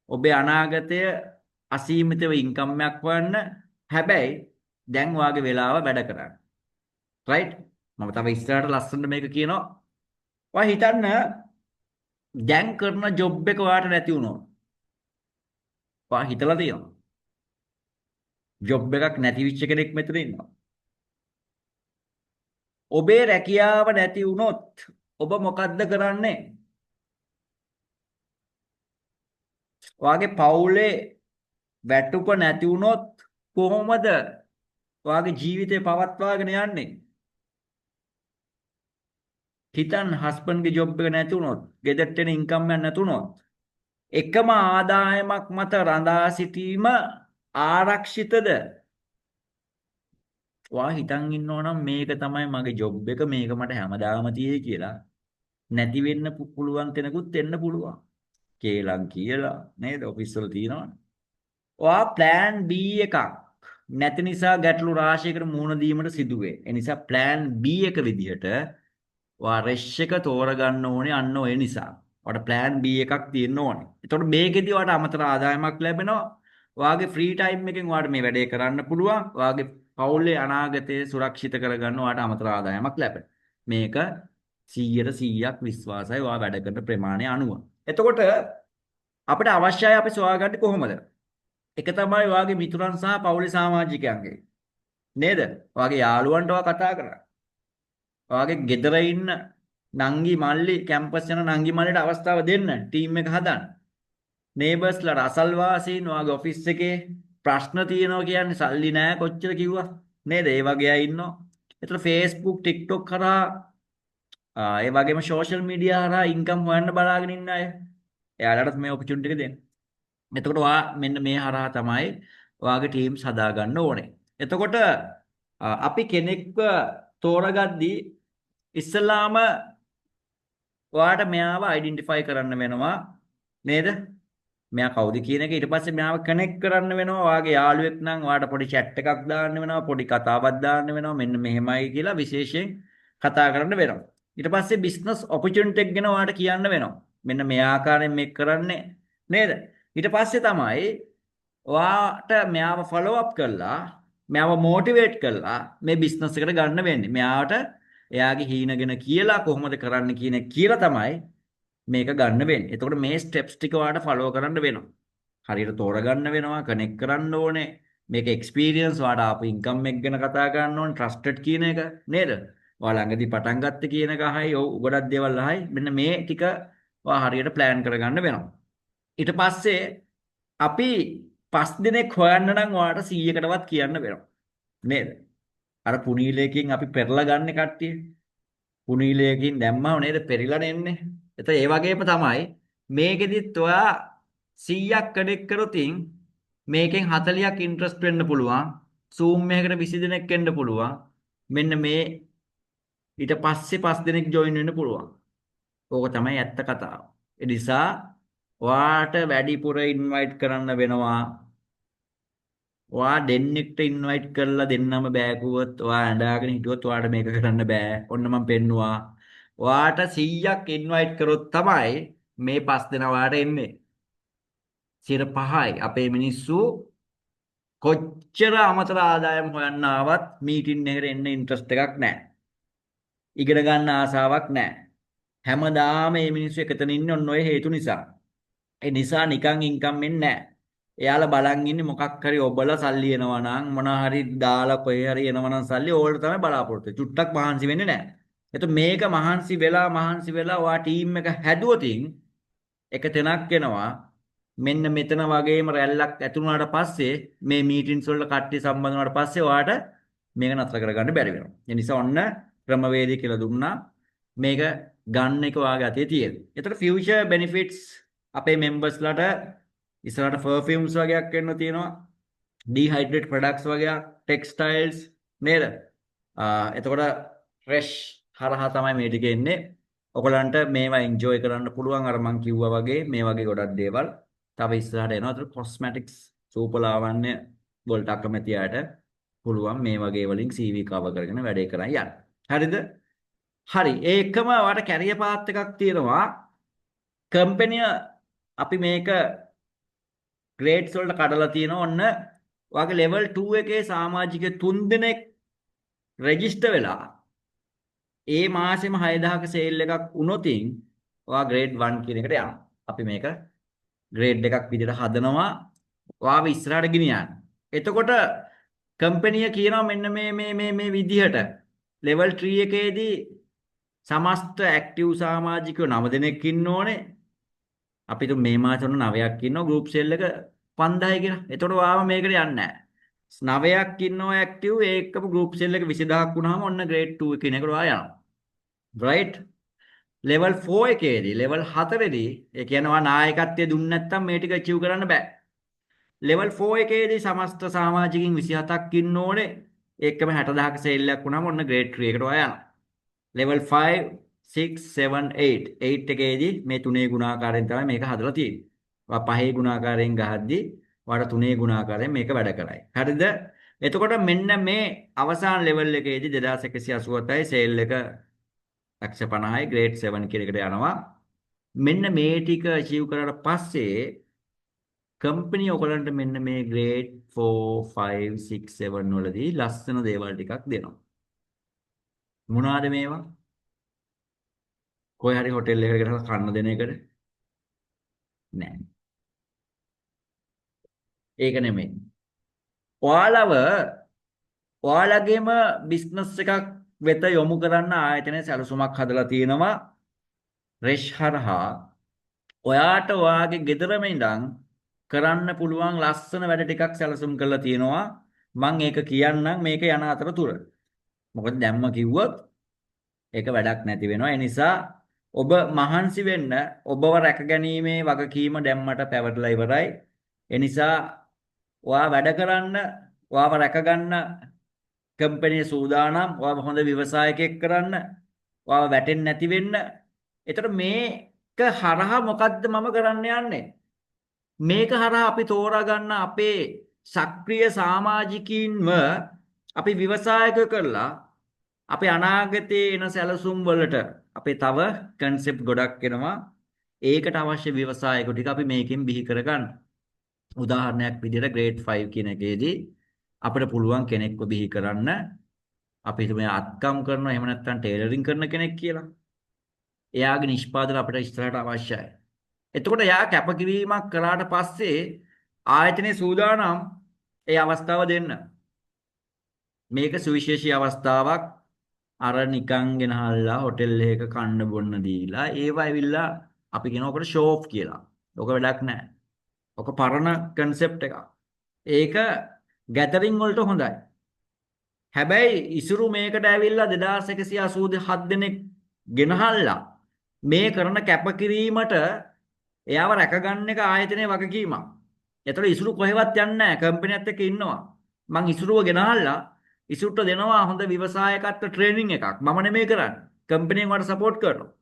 ඔබේ අනාගතය අසීමිතව ඉන්කම් එකක් වන්න. හැබැයි දැන් වාගේ වෙලාව වැඩ කරන්න. රයිට්? මම තව ඉස්සරහට ලස්සනට මේක කියනවා. ඔයා හිතන්න දැන් කරන ජොබ් එක ඔයාට නැති වුණොත්. ඔයා හිතලා තියෙනවා. ජොබ් එකක් නැති වෙච්ච කෙනෙක් මෙතන ඉන්නවා. ඔබේ රැකියාව නැති වුණොත් ඔබ මොකද්ද කරන්නේ? ඔයාගේ පවුලේ වැටුප නැති වුණොත් කොහොමද ඔයාගේ ජීවිතේ පවත්වාගෙන යන්නේ? හිතන්න හස්බන්ඩ්ගේ ජොබ් එක නැති වුණොත්, ගෙදරට එන ඉන්කම් එක නැති වුණොත්, එකම ආදායමක් මත රඳා සිටීම ආරක්ෂිතද? ඔයා හිතන් ඉන්නෝ නම් මේක තමයි මගේ ජොබ් එක, මේක මට හැමදාම තියෙයි කියලා. නැති වෙන්න පුළුවන් තැනකුත් එන්න පුළුවන්. කේලම් කියලා නේද? ඔෆිස් වල තියෙනවනේ. ඔයා plan B එකක් නැති නිසා ගැටලු රාශියකට මුහුණ දීමට සිදුවේ. ඒ නිසා plan B එක විදිහට ඔයා රෙෂ් එක තෝරගන්න ඕනේ අන්න ඔය නිසා. ඔයාට plan B එකක් තියෙන්න ඕනේ. එතකොට මේකෙදි ඔයාට අමතර ආදායමක් ලැබෙනවා. ඔයාගේ ෆ්‍රී ටයිම් එකෙන් ඔයාට මේ වැඩේ කරන්න පුළුවන්. ඔයාගේ පවුලේ අනාගතය සුරක්ෂිත කරගන්න ඔයාට අමතර ආදායමක් ලැබෙනවා. මේක 100%ක් විශ්වාසයි ඔයා වැඩ කරන ප්‍රමාණය අනුව. එතකොට අපිට අවශ්‍යයි අපි සොයාගන්නේ කොහොමද? එක තමයි ඔයාගේ මිතුරන් සහ පවුලේ සමාජිකයන්ගේ. නේද? ඔයාගේ යාළුවන්ට ඔයා කතා කරා. ඔයාගේ ගෙදර ඉන්න නංගි මල්ලි කැම්පස් යන නංගි මල්ලිට අවස්ථාව දෙන්න ටීම් එක හදන්න. නේබර්ස්ලාට අසල්වාසීන් ඔයාගේ ඔෆිස් එකේ ප්‍රශ්න තියෙනවා කියන්නේ සල්ලි නැහැ කොච්චර කිව්වා නේද? ඒ වගේ අය ඉන්නවා. ඒතර Facebook TikTok කරා ඒ වගේම සෝෂල් මීඩියා හරහා ඉන්කම් හොයන්න බලාගෙන ඉන්න අය. එයාලටත් මේ ඔපචුනිටි එක දෙන්න. එතකොට ඔයා මෙන්න මේ හරහා තමයි ඔයාගේ ටීම්ස් හදාගන්න ඕනේ. එතකොට අපි කෙනෙක්ව තෝරගද්දී ඉස්සලාම ඔයාට මෙයාව අයිඩෙන්ටිෆයි කරන්න වෙනවා නේද? මෙයා කවුද කියන එක ඊට පස්සේ මෙයාව කනෙක්ට් කරන්න වෙනවා. ඔයාගේ යාළුවෙක් නම් ඔයාට පොඩි chat එකක් දාන්න වෙනවා, පොඩි කතාවක් දාන්න වෙනවා. මෙන්න මෙහෙමයි කියලා විශේෂයෙන් කතා කරන්න වෙනවා. ඊට පස්සේ බිස්නස් ඔපචුනිටි එක ගැන ඔයාට කියන්න වෙනවා. මෙන්න මේ ආකාරයෙන් මේක කරන්නේ නේද? ඊට පස්සේ තමයි ඔයාට මෙයාව ෆලෝ අප් කරලා මෙයාව මොටිවේට් කරලා මේ බිස්නස් එකට ගන්න වෙන්නේ. මෙයාට එයාගේ හීනගෙන කියලා කොහොමද කරන්න කියන එක කියලා තමයි මේක ගන්න වෙන්නේ. එතකොට මේ ස්ටෙප්ස් ටික ඔයාට ෆලෝ කරන්න වෙනවා. හරියට තෝරගන්න වෙනවා, කනෙක්ට් කරන්න ඕනේ. මේක එක්ස්පීරියන්ස් ඔයාට ආපු ඉන්කම් එක ගැන කතා කරන්න ඕනේ, ට්‍රස්ටඩ් කියන එක නේද? ඔයා ළඟදී පටන් ගත්තේ කියන එක අහයි, ඔව් ගොඩක් දේවල් අහයි. මෙන්න මේ ටික ඔයා හරියට ප්ලෑන් කරගන්න වෙනවා. ඊට පස්සේ අපි 5 දිනක් හොයන්න නම් ඔයාට 100කටවත් කියන්න වෙනවා. නේද? අර පුනීලයකින් අපි පෙරලා ගන්න කට්ටිය. පුනීලයකින් දැම්මම නේද පෙරිලා එන්නේ. එතකොට ඒ වගේම තමයි මේකෙදිත් ඔයා 100ක් කනෙක්ට් කරොතින් මේකෙන් 40ක් ඉන්ට්‍රස්ට් වෙන්න පුළුවන්. Zoom එකකට 20 දෙනෙක් එන්න පුළුවන්. මෙන්න මේ ඊට පස්සේ 5 දෙනෙක් ජොයින් වෙන්න පුළුවන්. ඕක තමයි ඇත්ත කතාව. ඒ නිසා ඔයාට වැඩිපුර ඉන්වයිට් කරන්න වෙනවා. ඔයා දෙන්නෙක්ට ඉන්වයිට් කරලා දෙන්නම බෑ කිව්වොත් ඔයා ඇඳාගෙන හිටියොත් ඔයාට මේක කරන්න බෑ. ඔන්න මම පෙන්නුවා. ඔයාට 100ක් ඉන්වයිට් කරොත් තමයි මේ 5 දෙනා ඔයාට එන්නේ. 5යි අපේ මිනිස්සු කොච්චර අමතර ආදායම් හොයන්න ආවත් මීටින් එකට එන්න ඉන්ට්‍රස්ට් එකක් නැහැ. ඉගෙන ගන්න ආසාවක් නැහැ. හැමදාම මේ මිනිස්සු එකතන ඉන්නේ ඔන්න ඔය හේතු නිසා. ඒ නිසා නිකන් ඉන්කම් එන්නේ නැහැ. එයාලා බලන් ඉන්නේ මොකක් හරි ඔබලා සල්ලි එනවා නම් මොන හරි දාලා කොහේ හරි එනවා නම් සල්ලි ඕල්ට තමයි බලාපොරොත්තු වෙන්නේ. චුට්ටක් මහන්සි වෙන්නේ නැහැ. එතකොට මේක මහන්සි වෙලා ඔයා ටීම් එක හැදුවොතින් එක තැනක් එනවා. මෙන්න මෙතන වගේම රැල්ලක් ඇතුණාට පස්සේ මේ මීටින්ස් වලට කට්ටිය සම්බන්ධ වුණාට පස්සේ ඔයාට මේක නතර කරගන්න බැරි වෙනවා. ඒ නිසා ඔන්න ක්‍රමවේදය කියලා දුන්නා. මේක ගන්න එක ඔයාගේ අතේ තියෙනවා. එතකොට ෆියුචර් බෙනිෆිට්ස් අපේ මෙම්බර්ස්ලාට ඉස්සරහට පර්ෆියුම්ස් වගේක් වෙන්න තියෙනවා. ඩිහයිඩ්‍රේට් ප්‍රොඩක්ට්ස් වගේක්, ටෙක්ස්ටයිල්ස් නේද? එතකොට ෆ්‍රෙෂ් හරහා තමයි මේ ටික එන්නේ. ඔයගලන්ට මේවා එන්ජොයි කරන්න පුළුවන් අර මං කිව්වා වගේ මේ වගේ ගොඩක් දේවල්. තව ඉස්සරහට එනවා. ඒතර කොස්මැටික්ස්, සූපලාවන්‍ය වලට අකමැති අයට පුළුවන් මේ වගේ වලින් CV කවර් කරගෙන වැඩේ කරන් යන්න. හරිද? හරි. ඒකම ඔයාලට කැරියර් පාත් එකක් තියෙනවා. කම්පැනි අපි මේක ග්‍රේඩ්ස් වලට කඩලා තියෙනවා. ඔන්න ඔයාගේ ලෙවල් 2 එකේ සමාජික 3 දෙනෙක් රෙජිස්ටර් වෙලා ඒ මාසෙම 6000ක සේල් එකක් වුණොතින් ඔයා ග්‍රේඩ් 1 කියන එකට යනවා. අපි මේක ග්‍රේඩ් එකක් විදිහට හදනවා. ඔයාව ඉස්සරහට ගෙනියන්න. එතකොට කම්පැනි කියනවා මෙන්න මේ විදිහට ලෙවල් 3 එකේදී සමස්ත ඇක්ටිව් සමාජිකයෝ 9 දෙනෙක් ඉන්න ඕනේ. අපි තු මේ මාසෙ 9ක් ඉන්නවා ගෲප් සෙල් එක 5000 කියලා. එතකොට ඔයාව මේකට යන්නේ නැහැ. 9ක් ඉන්නවා ඇක්ටිව් ඒකම ගෲප් සෙල් එක 20000ක් වුණාම ඔන්න ග්‍රේඩ් 2 කියන එකට ඔයා යනවා. රයිට්. ලෙවල් 4 එකේදී ලෙවල් 4ේදී ඒ කියනවා නායකත්වය දුන්නේ නැත්නම් මේ ටික අචීව් කරන්න බෑ. ලෙවල් 4 එකේදී සමස්ත සමාජිකින් 27ක් ඉන්න ඕනේ. ඒකම 60000ක සේල් එකක් වුණාම ඔන්න ග්‍රේඩ් 3 එකට ඔයා යනවා. ලෙවල් 5 6 7 8 8 එකේදී මේ තුනේ ගුණාකාරයෙන් තමයි මේක හදලා තියෙන්නේ. ඔයා පහේ ගුණාකාරයෙන් ගහද්දි ඔයාට තුනේ ගුණාකාරයෙන් මේක වැඩ කරයි. හරිද? එතකොට මෙන්න මේ අවසාන ලෙවල් එකේදී 2187යි සේල් එක 150යි ග්‍රේඩ් 7 කියන එකට යනවා. මෙන්න මේ ටික අචීව් කරලා පස්සේ කම්පැනි ඔයගලන්ට මෙන්න මේ ග්‍රේඩ් 4 5 6 7 වලදී ලස්සන දේවල් ටිකක් දෙනවා. මොනවාද මේවා? කොයි හරි හොටෙල් එකකට ගිහලා කන්න දෙන එකද? නෑ. ඒක නෙමෙයි. ඔයාලගේම බිස්නස් එකක් වෙත යොමු කරන්න ආයතනයේ සැලසුමක් හදලා තියෙනවා. රෙෂ් හරහා ඔයාට ඔයාගේ ගෙදරම ඉඳන් කරන්න පුළුවන් ලස්සන වැඩ ටිකක් සැලසුම් කරලා තියෙනවා. මම ඒක කියන්නම් මේක යන අතරතුර. මොකද දැම්ම කිව්වොත් ඒක වැඩක් නැති වෙනවා. ඒ නිසා ඔබ මහන්සි වෙන්න ඔබව රැකගැනීමේ වගකීම දැම්මට පැවරලා ඉවරයි. ඒ නිසා ඔයා වැඩ කරන්න, ඔයාව රැකගන්න කම්පැනි සූදානම්, ඔයාව හොඳ ව්‍යවසායකයෙක් කරන්න, ඔයාව වැටෙන්නේ නැති වෙන්න. ඒතර මේක හරහා මොකද්ද මම කරන්න යන්නේ? මේක හරහා අපි තෝරා ගන්න අපේ සක්‍රීය සමාජිකයින්ව අපි ව්‍යවසායක කරලා අපේ අනාගතයේ එන සැලසුම් වලට අපේ තව concept ගොඩක් එනවා. ඒකට අවශ්‍ය ව්‍යවසායක ටික අපි මේකෙන් බිහි කරගන්න. උදාහරණයක් විදිහට grade 5 කියන එකේදී අපිට පුළුවන් කෙනෙක්ව බිහි කරන්න. අපි හිතමු අත්කම් කරනවා එහෙම නැත්නම් ටේලරින් කරන කෙනෙක් කියලා. එයාගේ නිෂ්පාදන අපිට ඉස්සරහට අවශ්‍යයි. එතකොට එයා කැපකිරීමක් කළාට පස්සේ ආයතනයේ සූදානම් ඒ අවස්ථාව දෙන්න. මේක සුවිශේෂී අවස්ථාවක්. අර නිකන් ගෙනහල්ලා හොටෙල් එකක කන්න බොන්න දීලා ඒව ඇවිල්ලා අපි කියනවා ඔකට ෂෝ ඔෆ් කියලා. ඔක වැඩක් නැහැ. ඔක පරණ concept එකක්. ඒක ගැදරින් වලට හොඳයි. හැබැයි ඉසුරු මේකට ඇවිල්ලා 2187 දෙනෙක් ගෙනහල්ලා මේ කරන කැපකිරීමට එයාව රැකගන්න එක ආයතනයේ වගකීමක්. ඒතකොට ඉසුරු කොහෙවත් යන්නේ නැහැ. කම්පැනිත් එක්ක ඉන්නවා. මං ඉසුරුව ගෙනහල්ලා ඉසුරුට දෙනවා හොඳ ව්‍යවසායකත්ව ට්‍රේනින් එකක්. මම නෙමෙයි කරන්නේ. කම්පැනියෙන් වට සපෝට් කරනවා.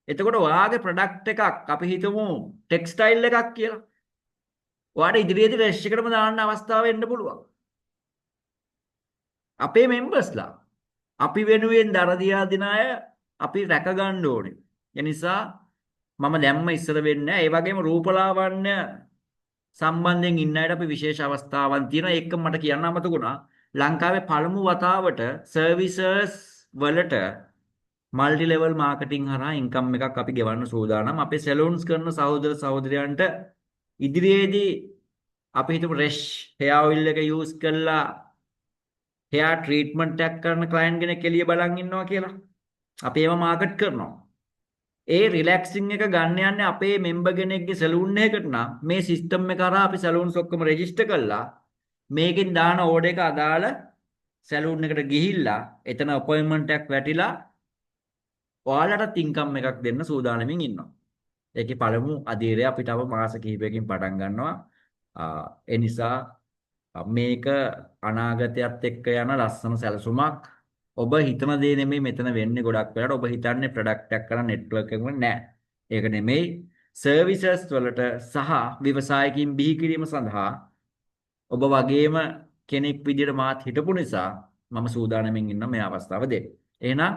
එතකොට ඔයාගේ ප්‍රොඩක්ට් එකක් අපි හිතමු ටෙක්ස්ටයිල් එකක් කියලා. ඔයාට ඉදිරියේදී රෙෂ් එකටම දාන්න අවස්ථාව එන්න පුළුවන්. අපේ මෙම්බර්ස්ලා අපි වෙනුවෙන් දරදියා දින අය අපි රැක ගන්න ඕනේ. ඒ නිසා මම දැම්ම ඉස්සර වෙන්නේ නැහැ. ඒ වගේම රූපලාවන්‍ය සම්බන්ධයෙන් ඉන්න අයට අපි විශේෂ අවස්ථාවක් තියෙනවා. ඒක මට කියන්න අමතක වුණා. ලංකාවේ පළමු වතාවට සර්විසස් වලට මල්ටි ලෙවල් මාකටිං හරහා ඉන්කම් එකක් අපි ගෙවන්න සූදානම්. අපේ සැලූන්ස් කරන සහෝදර සහෝදරයන්ට ඉදිරියේදී අපි හිතමු රෙෂ් හෙයා ඔයිල් එක යූස් කරලා හෙයා ට්‍රීට්මන්ට් එකක් කරන ක්ලයන්ට් කෙනෙක් එළිය බලන් ඉන්නවා කියලා. අපි ඒව මාකට් කරනවා. ඒ රිලැක්සින් එක ගන්න යන්නේ අපේ මෙම්බර් කෙනෙක්ගේ සැලූන් එකකට නම් මේ සිස්ටම් එක හරහා අපි සැලූන්ස් ඔක්කොම රෙජිස්ටර් කරලා මේකෙන් දාන ඕඩර් එක අදාළ සැලූන් එකට ගිහිල්ලා එතන අපොයින්ට්මන්ට් එකක් වැටිලා ඔයාලට ඉන්කම් එකක් දෙන්න සූදානමින් ඉන්නවා. ඒකේ පළමු අධීරය අපිට තව මාස කිහිපයකින් පටන් ගන්නවා. ඒ නිසා මේක අනාගතයත් එක්ක යන ලස්සන සැලසුමක්. ඔබ හිතන දේ නෙමෙයි මෙතන වෙන්නේ. ගොඩක් වෙලාවට ඔබ හිතන්නේ ප්‍රොඩක්ට් එකක් කරන නෙට්වර්ක් එකක් නෑ. ඒක නෙමෙයි. සර්විසස් වලට සහ ව්‍යවසායකින් බිහි කිරීම සඳහා ඔබ වගේම කෙනෙක් විදිහට මාත් හිටපු නිසා මම සූදානම්ෙන් ඉන්න මේ අවස්ථාව දෙන්න. එහෙනම්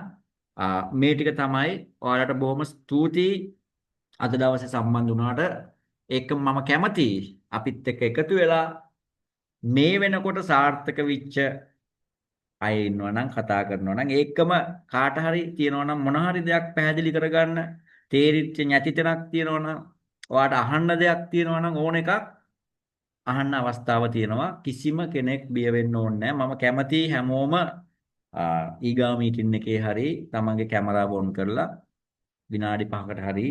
මේ ටික තමයි ඔයාලට බොහොම ස්තුතියි අද දවසේ සම්බන්ධ වුණාට. ඒක මම කැමතියි. අපිත් එක්ක එකතු වෙලා මේ වෙනකොට සාර්ථක වෙච්ච අය ඉන්නවා නම් කතා කරනවා නම් ඒකම කාට හරි තියෙනවා නම් මොන හරි දෙයක් පැහැදිලි කරගන්න තේරිච්ච නැති තැනක් තියෙනවා නම් ඔයාට අහන්න දෙයක් තියෙනවා නම් ඕන එකක් අහන්න අවස්ථාව තියෙනවා. කිසිම කෙනෙක් බිය වෙන්න ඕනේ නැහැ. මම කැමතියි හැමෝම ඊගා මීටින් එකේ හරි තමන්ගේ කැමරාව ඔන් කරලා විනාඩි 5කට හරි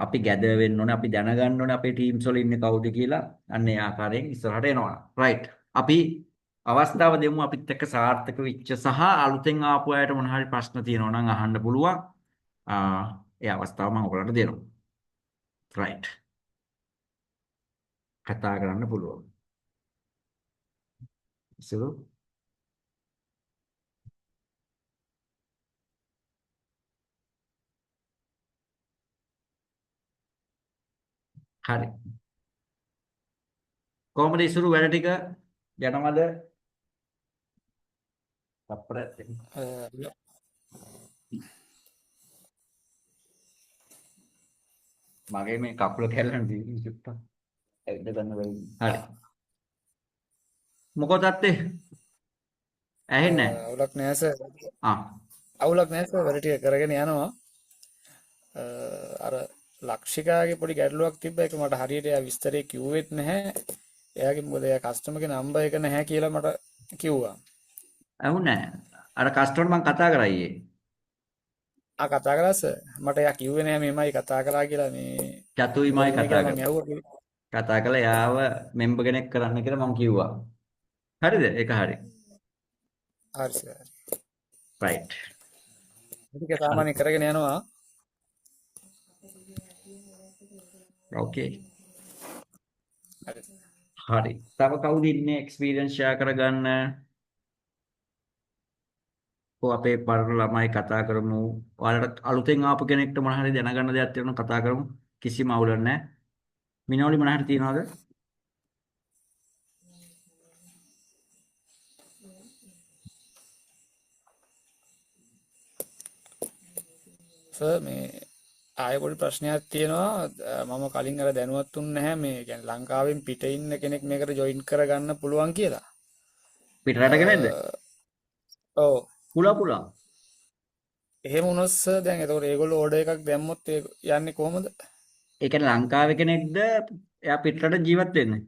අපි ගැදර් වෙන්න ඕනේ. අපි දැනගන්න ඕනේ අපේ ටීම්ස් වල ඉන්නේ කවුද කියලා. අන්න ඒ ආකාරයෙන් ඉස්සරහට එනවා. රයිට්. අපි අවස්ථාව දෙමු අපිත් එක්ක සාර්ථක වෙච්ච සහ අලුතෙන් ආපු අයට මොන හරි ප්‍රශ්න තියෙනවා නම් අහන්න පුළුවන්. ඒ අවස්ථාව මම ඔයගලන්ට දෙනවා. රයිට්. කතා කරන්න පුළුවන්. ඉස්සර හරි. කොහොමද ඉස්සර වැඩ ටික යනවද? අප්‍රත් මගේ මේ කකුල කැල්ලන් දීලා චුට්ටක් ඇවිද ගන්න බැරි. හරි. මොකද ඇත්තේ? ඇහෙන්නේ නැහැ. අවුලක් නෑ සර්. ආ. අවුලක් නෑ සර්. වැඩ ටික කරගෙන යනවා. අර ලක්ෂිකාගේ පොඩි ගැටලුවක් තිබ්බා. ඒක මට හරියට එයා විස්තරේ කිව්වෙත් නැහැ. එයාගේ මොකද එයා කස්ටමර්ගේ නම්බර් එක නැහැ කියලා මට කිව්වා. ඇහුන්නේ නැහැ. අර කස්ටමර් මං කතා කරා ඊයේ. කතා කරා සර්. මට එයා කිව්වේ නැහැ මේමයි කතා කරා කියලා මේ චතුයිමයි කතා මම කරා. ඇහුවා. කතා කළා යාව මෙම්බර් කෙනෙක් කරන්න කියලා මං කිව්වා. හරිද? ඒක හරි. හරි සර්. රයිට්. ඒක සාමාන්‍ය කරගෙන යනවා. ඕකේ. හරි. හරි. තව කවුද ඉන්නේ එක්ස්පීරියන්ස් ෂෙයා කරගන්න? අපේ පරණ ළමයි කතා කරමු. ඔයාලට අලුතෙන් ආපු කෙනෙක්ට මොන හරි දැනගන්න දෙයක් තියෙනවා කතා කරමු. කිසිම අවුලක් නැහැ. මිනෝලි මොන හරි තියනවද? සර් මේ ආයෙ පොඩි ප්‍රශ්නයක් තියෙනවා. මම කලින් අර දැනුවත් වුනේ නැහැ මේ කියන්නේ ලංකාවෙන් පිට ඉන්න කෙනෙක් මේකට ජොයින් කරගන්න පුළුවන් කියලා. පිටරට කෙනෙක්ද? ඔව්. පුලා. එහෙම වුණොත් සර් දැන් එතකොට ඒගොල්ලෝ ඕඩර් එකක් දැම්මොත් ඒ යන්නේ කොහොමද? ඒ කියන්නේ ලංකාවේ කෙනෙක්ද එයා පිටරට ජීවත් වෙන්නේ?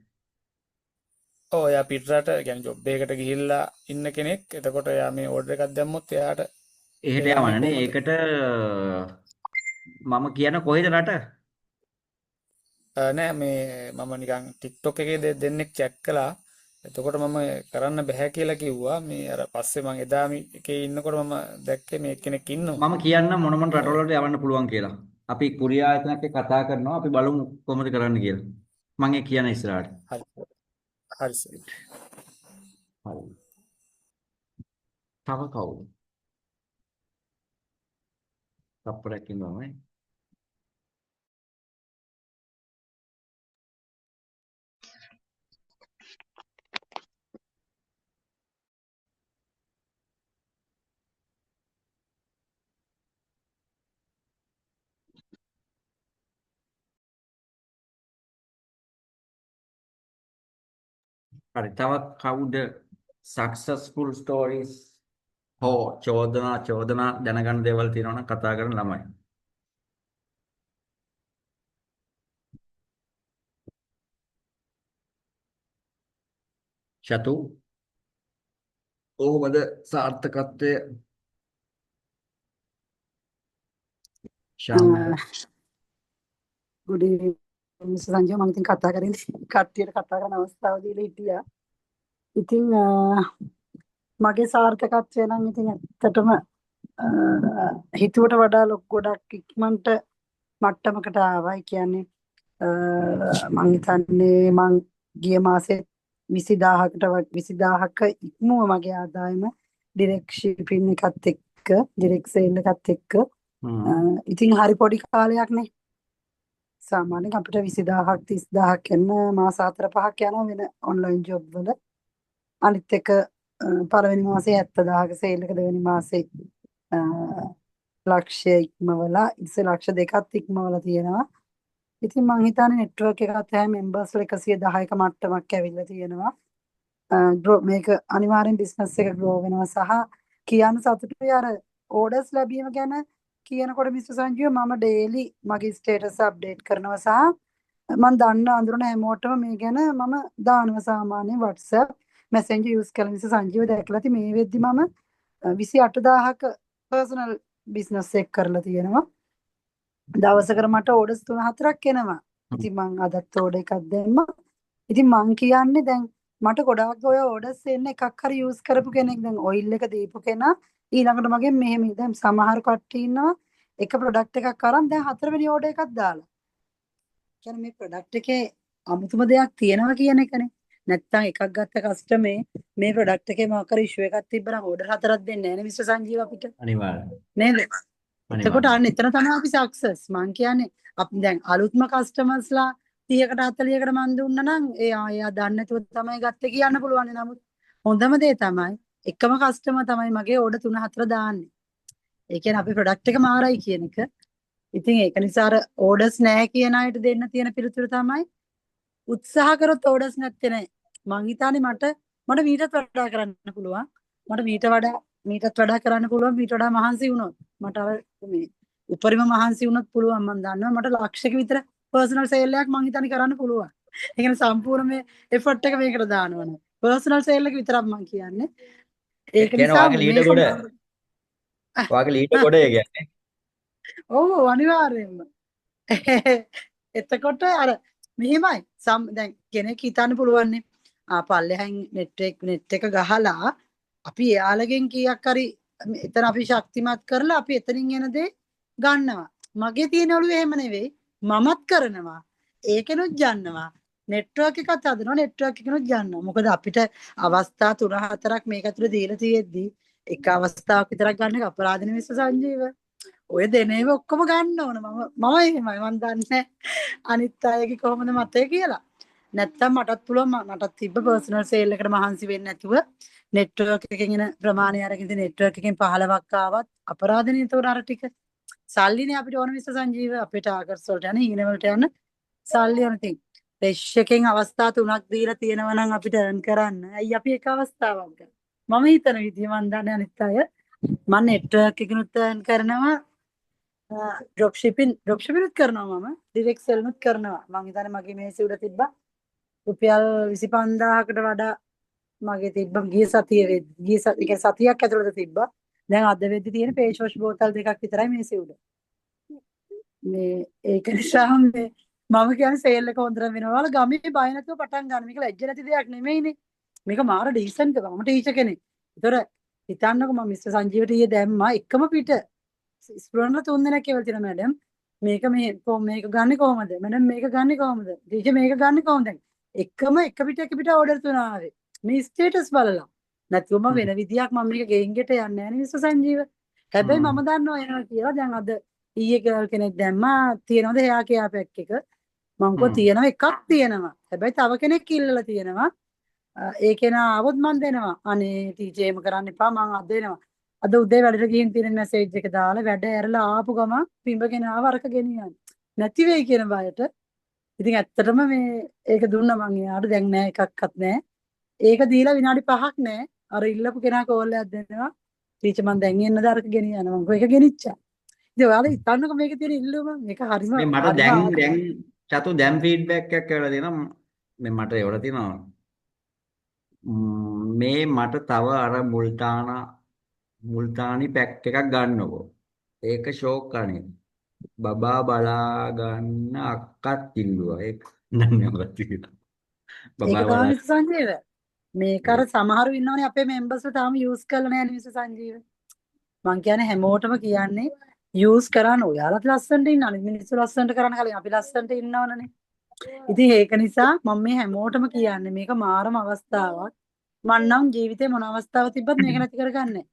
ඔව් එයා පිටරට කියන්නේ ජොබ් එකකට ගිහිල්ලා ඉන්න කෙනෙක්. එතකොට එයා මේ ඕඩර් එකක් දැම්මොත් එයාට එහෙට යන්නේ යවන්නනේ. කොහොමද? ඒකට මම කියන කොහෙද රට? නෑ මේ මම නිකන් TikTok එකේ දෙන්නෙක් චැක් කළා. එතකොට මම කරන්න බෑ කියලා කිව්වා. මේ අර පස්සේ මම එදා එකේ ඉන්නකොට මම දැක්කේ මේ කෙනෙක් ඉන්නවා. මම කියන්න මොන මොන රටවලට යවන්න පුළුවන් කියලා. අපි කුරියා ආයතනයක් එක්ක කතා කරනවා. අපි බලමු කොහොමද කරන්න කියලා. මම ඒ කියන ඉස්සරහට. හරි. හරි සර්. හරි. තව කවුද? තප්පරයක් ඉන්නවා නේ. හරි. තව කවුද successful stories හෝ චෝදනා දැනගන්න දේවල් තියෙනවා නම් කතා කරන ළමයි. චතු කොහොමද සාර්ථකත්වය ශාන්ත ගුඩි සංජය මම ඉතින් කතා කරන්නේ කට්ටියට කතා කරන අවස්ථාව දීලා හිටියා. ඉතින් මගේ සාර්ථකත්වය නම් ඉතින් ඇත්තටම හිතුවට වඩා ගොඩක් ඉක්මනට මට්ටමකට ආවා. ඒ කියන්නේ මම හිතන්නේ මං ගිය මාසේ 20000ක ඉක්මුව මගේ ආදායම ඩිරෙක්ට් ෂිපින් එකත් එක්ක ඩිරෙක්ට් සේල් එකත් එක්ක ඉතින් හරි පොඩි කාලයක් නේ. සාමාන්‍යයෙන් අපිට 20000ක් 30000ක් යන මාස 4-5ක් යනවා වෙන ඔන්ලයින් ජොබ් වල. අනිත් එක පළවෙනි මාසේ 70000ක සේල් එක දෙවෙනි මාසේ ලක්ෂය ඉක්මවලා ඉතින් ලක්ෂ දෙකක් ඉක්මවලා තියෙනවා. ඉතින් මං හිතන්නේ නෙට්වර්ක් එකත් හැම මෙම්බර්ස්ලා 110ක මට්ටමක් ඇවිල්ලා තියෙනවා. ග්‍රෝ මේක අනිවාර්යෙන් බිස්නස් එක ග්‍රෝ වෙනවා සහ කියන්න සතුටුයි අර ඕඩර්ස් ලැබීම ගැන කියනකොට මිස්ටර් සංජීව මම ඩේලි මගේ ස්ටේටස් අප්ඩේට් කරනවා සහ මම දන්න අඳුරන හැමෝටම මේ ගැන මම දානවා සාමාන්‍යයෙන් WhatsApp Messenger use කරලා මිස්ටර් සංජීව දැකලා ඉතින් මේ වෙද්දි මම 28000ක පර්සනල් බිස්නස් එක කරලා තියෙනවා. දවසකට මට ඕඩර්ස් 3-4ක් එනවා. ඉතින් මං අදත් ඕඩර් එකක් දැම්මා. ඉතින් මං කියන්නේ දැන් මට ගොඩාක් ඔය ඕඩර්ස් එන්න එකක් හරි යූස් කරපු කෙනෙක් දැන් ඔයිල් එක දීපු කෙනා ඊළඟට මගෙන් මෙහෙම දැන් සමහර කට්ටිය ඉන්නවා එක ප්‍රොඩක්ට් එකක් අරන් දැන් 4 වෙනි ඕඩර් එකක් දාලා. කියන්නේ මේ ප්‍රොඩක්ට් එකේ අමුතුම දෙයක් තියෙනවා කියන එකනේ. නැත්තම් එකක් ගත්ත කස්ටමේ මේ ප්‍රොඩක්ට් එකේ මොකක් හරි ඉෂුව එකක් තිබ්බනම් ඕඩර් 4ක් දෙන්නේ නැහැ නේ මිස්ටර් සංජීව අපිට. අනිවාර්යයෙන්. නේද? එතකොට අන්න එතන තමයි අපි සක්සස්. මං කියන්නේ අපි දැන් අලුත්ම කස්ටමර්ස්ලා 30කට 40කට මන් දුන්නා නම් එයා දන්නේ නැතුව තමයි ගත්තේ කියන්න පුළුවන්. නමුත් හොඳම දේ තමයි එකම කස්ටමර් තමයි මගේ ඕඩර් 3-4 දාන්නේ. ඒ කියන්නේ අපි ප්‍රොඩක්ට් එක මාරයි කියන එක. ඉතින් ඒක නිසා අර ඕඩර්ස් නැහැ කියන අයට දෙන්න තියෙන පිළිතුර තමයි උත්සාහ කරොත් ඕඩර්ස් නැත්තේ නෑ. මං හිතන්නේ මට මීටත් වඩා කරන්න පුළුවන්. මීටත් වඩා කරන්න පුළුවන්. මීට වඩා මහන්සි වුණොත් මට අර මේ උපරිම මහන්සි වුණොත් පුළුවන්. මම දන්නවා මට ලක්ෂයක විතර පර්සනල් සේල් එකක් මං හිතන්නේ කරන්න පුළුවන්. ඒ කියන්නේ සම්පූර්ණ මේ එෆර්ට් එක මේකට දානවනේ. පර්සනල් සේල් එක විතරක් මං කියන්නේ. ඒක කියන්නේ නිසා වාගේ ලීඩර් ගොඩ වාගේ ලීඩර් ගොඩ ඒ කියන්නේ. ඔව් අනිවාර්යෙන්ම. එතකොට අර මෙහෙමයි දැන් කෙනෙක් හිතන්න පුළුවන්නේ පල්ලෙහාන් නෙට් එක ගහලා අපි එයාලගෙන් කීයක් හරි එතන අපි ශක්තිමත් කරලා අපි එතනින් එන දේ ගන්නවා. මගේ තියෙන ඔළුවේ එහෙම නෙවෙයි. මමත් කරනවා. ඒකෙනුත් යන්නවා. නෙට්වර්ක් එකත් හදනවා. නෙට්වර්ක් එකෙනුත් යන්නවා. මොකද අපිට අවස්ථා 3-4ක් මේක ඇතුලේ දීලා තියෙද්දි එක අවස්ථාවක් විතරක් ගන්න එක අපරාධ නෙවෙයි සංජීව. ඔය දෙනේව ඔක්කොම ගන්න ඕන. මම එහෙමයි. මම දන්නේ අනිත් අයගේ කොහොමද මතය කියලා. නැත්තම් මටත් පුළුවන් මටත් තිබ්බ පර්සනල් සේල් එකට මහන්සි වෙන්නේ නැතුව නෙට්වර්ක් එකකින් එන ප්‍රමාණය අරගෙන ඉතින් නෙට්වර්ක් එකෙන් 15ක් ආවත් අපරාධනේ ඒතකොට අර ටික සල්ලිනේ අපිට ඕන මිස්ටර් සංජීව අපේ ටාගට්ස් වලට යන ඊන වලට යන සල්ලි යන තින් රෙෂ් එකෙන් අවස්ථා 3ක් දීලා තියෙනවා නම් අපිට earn කරන්න. ඇයි අපි එක අවස්ථාවක් ගන්න. මම හිතන විදිය මම දන්නේ අනිත් අය මම නෙට්වර්ක් එකකිනුත් earn කරනවා ඩ්‍රොප් ෂිපින් උත් කරනවා මම ඩිරෙක්ට් සෙල් උත් කරනවා. මම හිතන්නේ මගේ මේසෙ උඩ තිබ්බා රුපියල් 25000කට වඩා මගේ තිබ්බ ගිය සතියක් ඇතුළත තිබ්බා. දැන් අද වෙද්දි තියෙන පේස් වොෂ් බෝතල් 2ක් විතරයි මේසෙ උඩ. මේ ඒක නිසා මම කියන්නේ සේල් එක හොඳට වෙනවා. වල ගමේ බය නැතුව පටන් ගන්න. මේක ලැජ්ජ නැති දෙයක් නෙමෙයිනේ. මේක මාර ඩීසන්ට් එක. මම ටීචර් කෙනෙක්. ඒතර හිතන්නකෝ මම මිස්ටර් සංජීවට ඊයේ දැම්මා එකම පිට ස්ටුඩන්ට්ලා 3 දෙනෙක් කියලා තියෙනවා මැඩම්. මේක මේක ගන්නේ කොහමද? මැඩම් මේක ගන්නේ කොහමද? ටීචර් මේක ගන්නේ කොහමද? එකම එක පිට ඕඩර් 3 ආවේ. මේ ස්ටේටස් බලලා. නැතුවම වෙන විදියක් මම මේක ගෙයින් ගෙට යන්නේ නැහැ නේ මිස්ටර් සංජීව. හැබැයි මම දන්නවා එනවා කියලා. දැන් අද ඊයේ ගර්ල් කෙනෙක් දැම්මා තියනවද එයා කියා පැක් එක. මං කෝ තියෙනවා එකක් තියෙනවා. හැබැයි තව කෙනෙක් ඉල්ලලා තියෙනවා. ඒ කෙනා આવොත් මං දෙනවා. අනේ ටීචර් එහෙම කරන්න එපා මං අද දෙනවා. අද උදේ වැඩට ගිහින් තියෙන මැසේජ් එක දාලා වැඩ ඇරලා ආපු ගමන් පිඹගෙන ආව අරක ගෙනියන්න. නැති වෙයි කියන බයට. ඉතින් ඇත්තටම මේ ඒක දුන්නා මං එයාට දැන් නෑ එකක්වත් නෑ. ඒක දීලා විනාඩි 5ක් නෑ. අර ඉල්ලපු කෙනා කෝල් එකක් දෙනවා. ටීචර් මං දැන් එන්නද අරක ගෙනියන්න. මං කෝ ඒක ගෙනිච්චා. ඉතින් ඔයාලා හිතන්නකෝ මේකේ තියෙන ඉල්ලුම මේක හරිම මේ මට දැන් චතු දැන් ෆීඩ්බැක් එකක් කරලා දෙනවා. මේ මට එවලා තියෙනවා. මේ මට තව අර මුල්තානි පැක් එකක් ගන්නකො. ඒක ෂෝක් අනේ. බබා බලා ගන්න අක්කත් ඉල්ලුවා. ඒක නන්නේ මොකක්ද කියලා. බබා බලා ඒක සංජීව මේක අර සමහරු ඉන්නවනේ අපේ මෙම්බර්ස්ලා තාම යූස් කරලා නැහැ නේ මිස්ටර් සංජීව. මං කියන්නේ හැමෝටම කියන්නේ යූස් කරන්න ඔයාලත් ලස්සනට ඉන්න අනිත් මිනිස්සු ලස්සනට කරන්න කලින් අපි ලස්සනට ඉන්නවනේ. ඉතින් ඒක නිසා මම මේ හැමෝටම කියන්නේ මේක මාරම අවස්ථාවක්. මං නම් ජීවිතේ මොන අවස්ථාවක් තිබ්බත් මේක නැති කරගන්නේ නැහැ.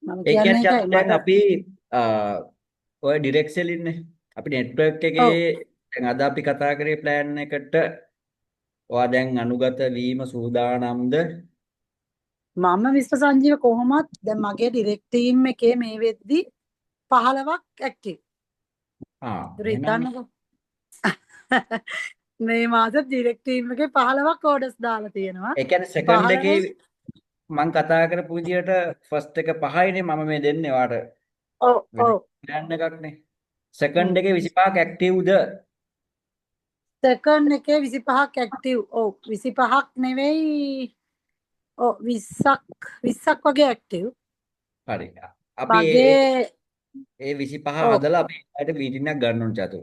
මම ඒ කියන්නේ කියන්නේ දැන් ඒකයි. අපි ඔය ඩිරෙක්ට් සෙල් ඉන්නේ. අපි නෙට්වර්ක් එකේ දැන් අද අපි කතා කරේ ප්ලෑන් එකට ඔයා දැන් අනුගත වීම සූදානම්ද? මම මිස්ටර් සංජීව කොහොමත් දැන් මගේ ඩිරෙක්ට් ටීම් එකේ මේ වෙද්දි 15ක් ඇක්ටිව්. ආ ඒතර හිතන්නකෝ මේ මාස ඩිරෙක්ට් ටීම් එකේ 15ක් ඕඩර්ස් දාලා තියෙනවා. ඒ කියන්නේ සෙකන්ඩ් එකේ 15න් මම කතා කරපු විදියට ෆස්ට් එක 5යිනේ මම මේ දෙන්නේ වාට ඔව් වෙන ඔව්. ප්ලෑන් එකක්නේ. සෙකන්ඩ් එකේ 25ක් ඇක්ටිව්ද? සෙකන්ඩ් එකේ 25ක් ඇක්ටිව්. ඔව් 25ක් නෙවෙයි. ඔව් 20ක් වගේ ඇක්ටිව්. හරි. අපි මගේ ඒ 25 ඔව් හදලා අපි ඒකට මීටින් එකක් ගන්න ඕන චතු.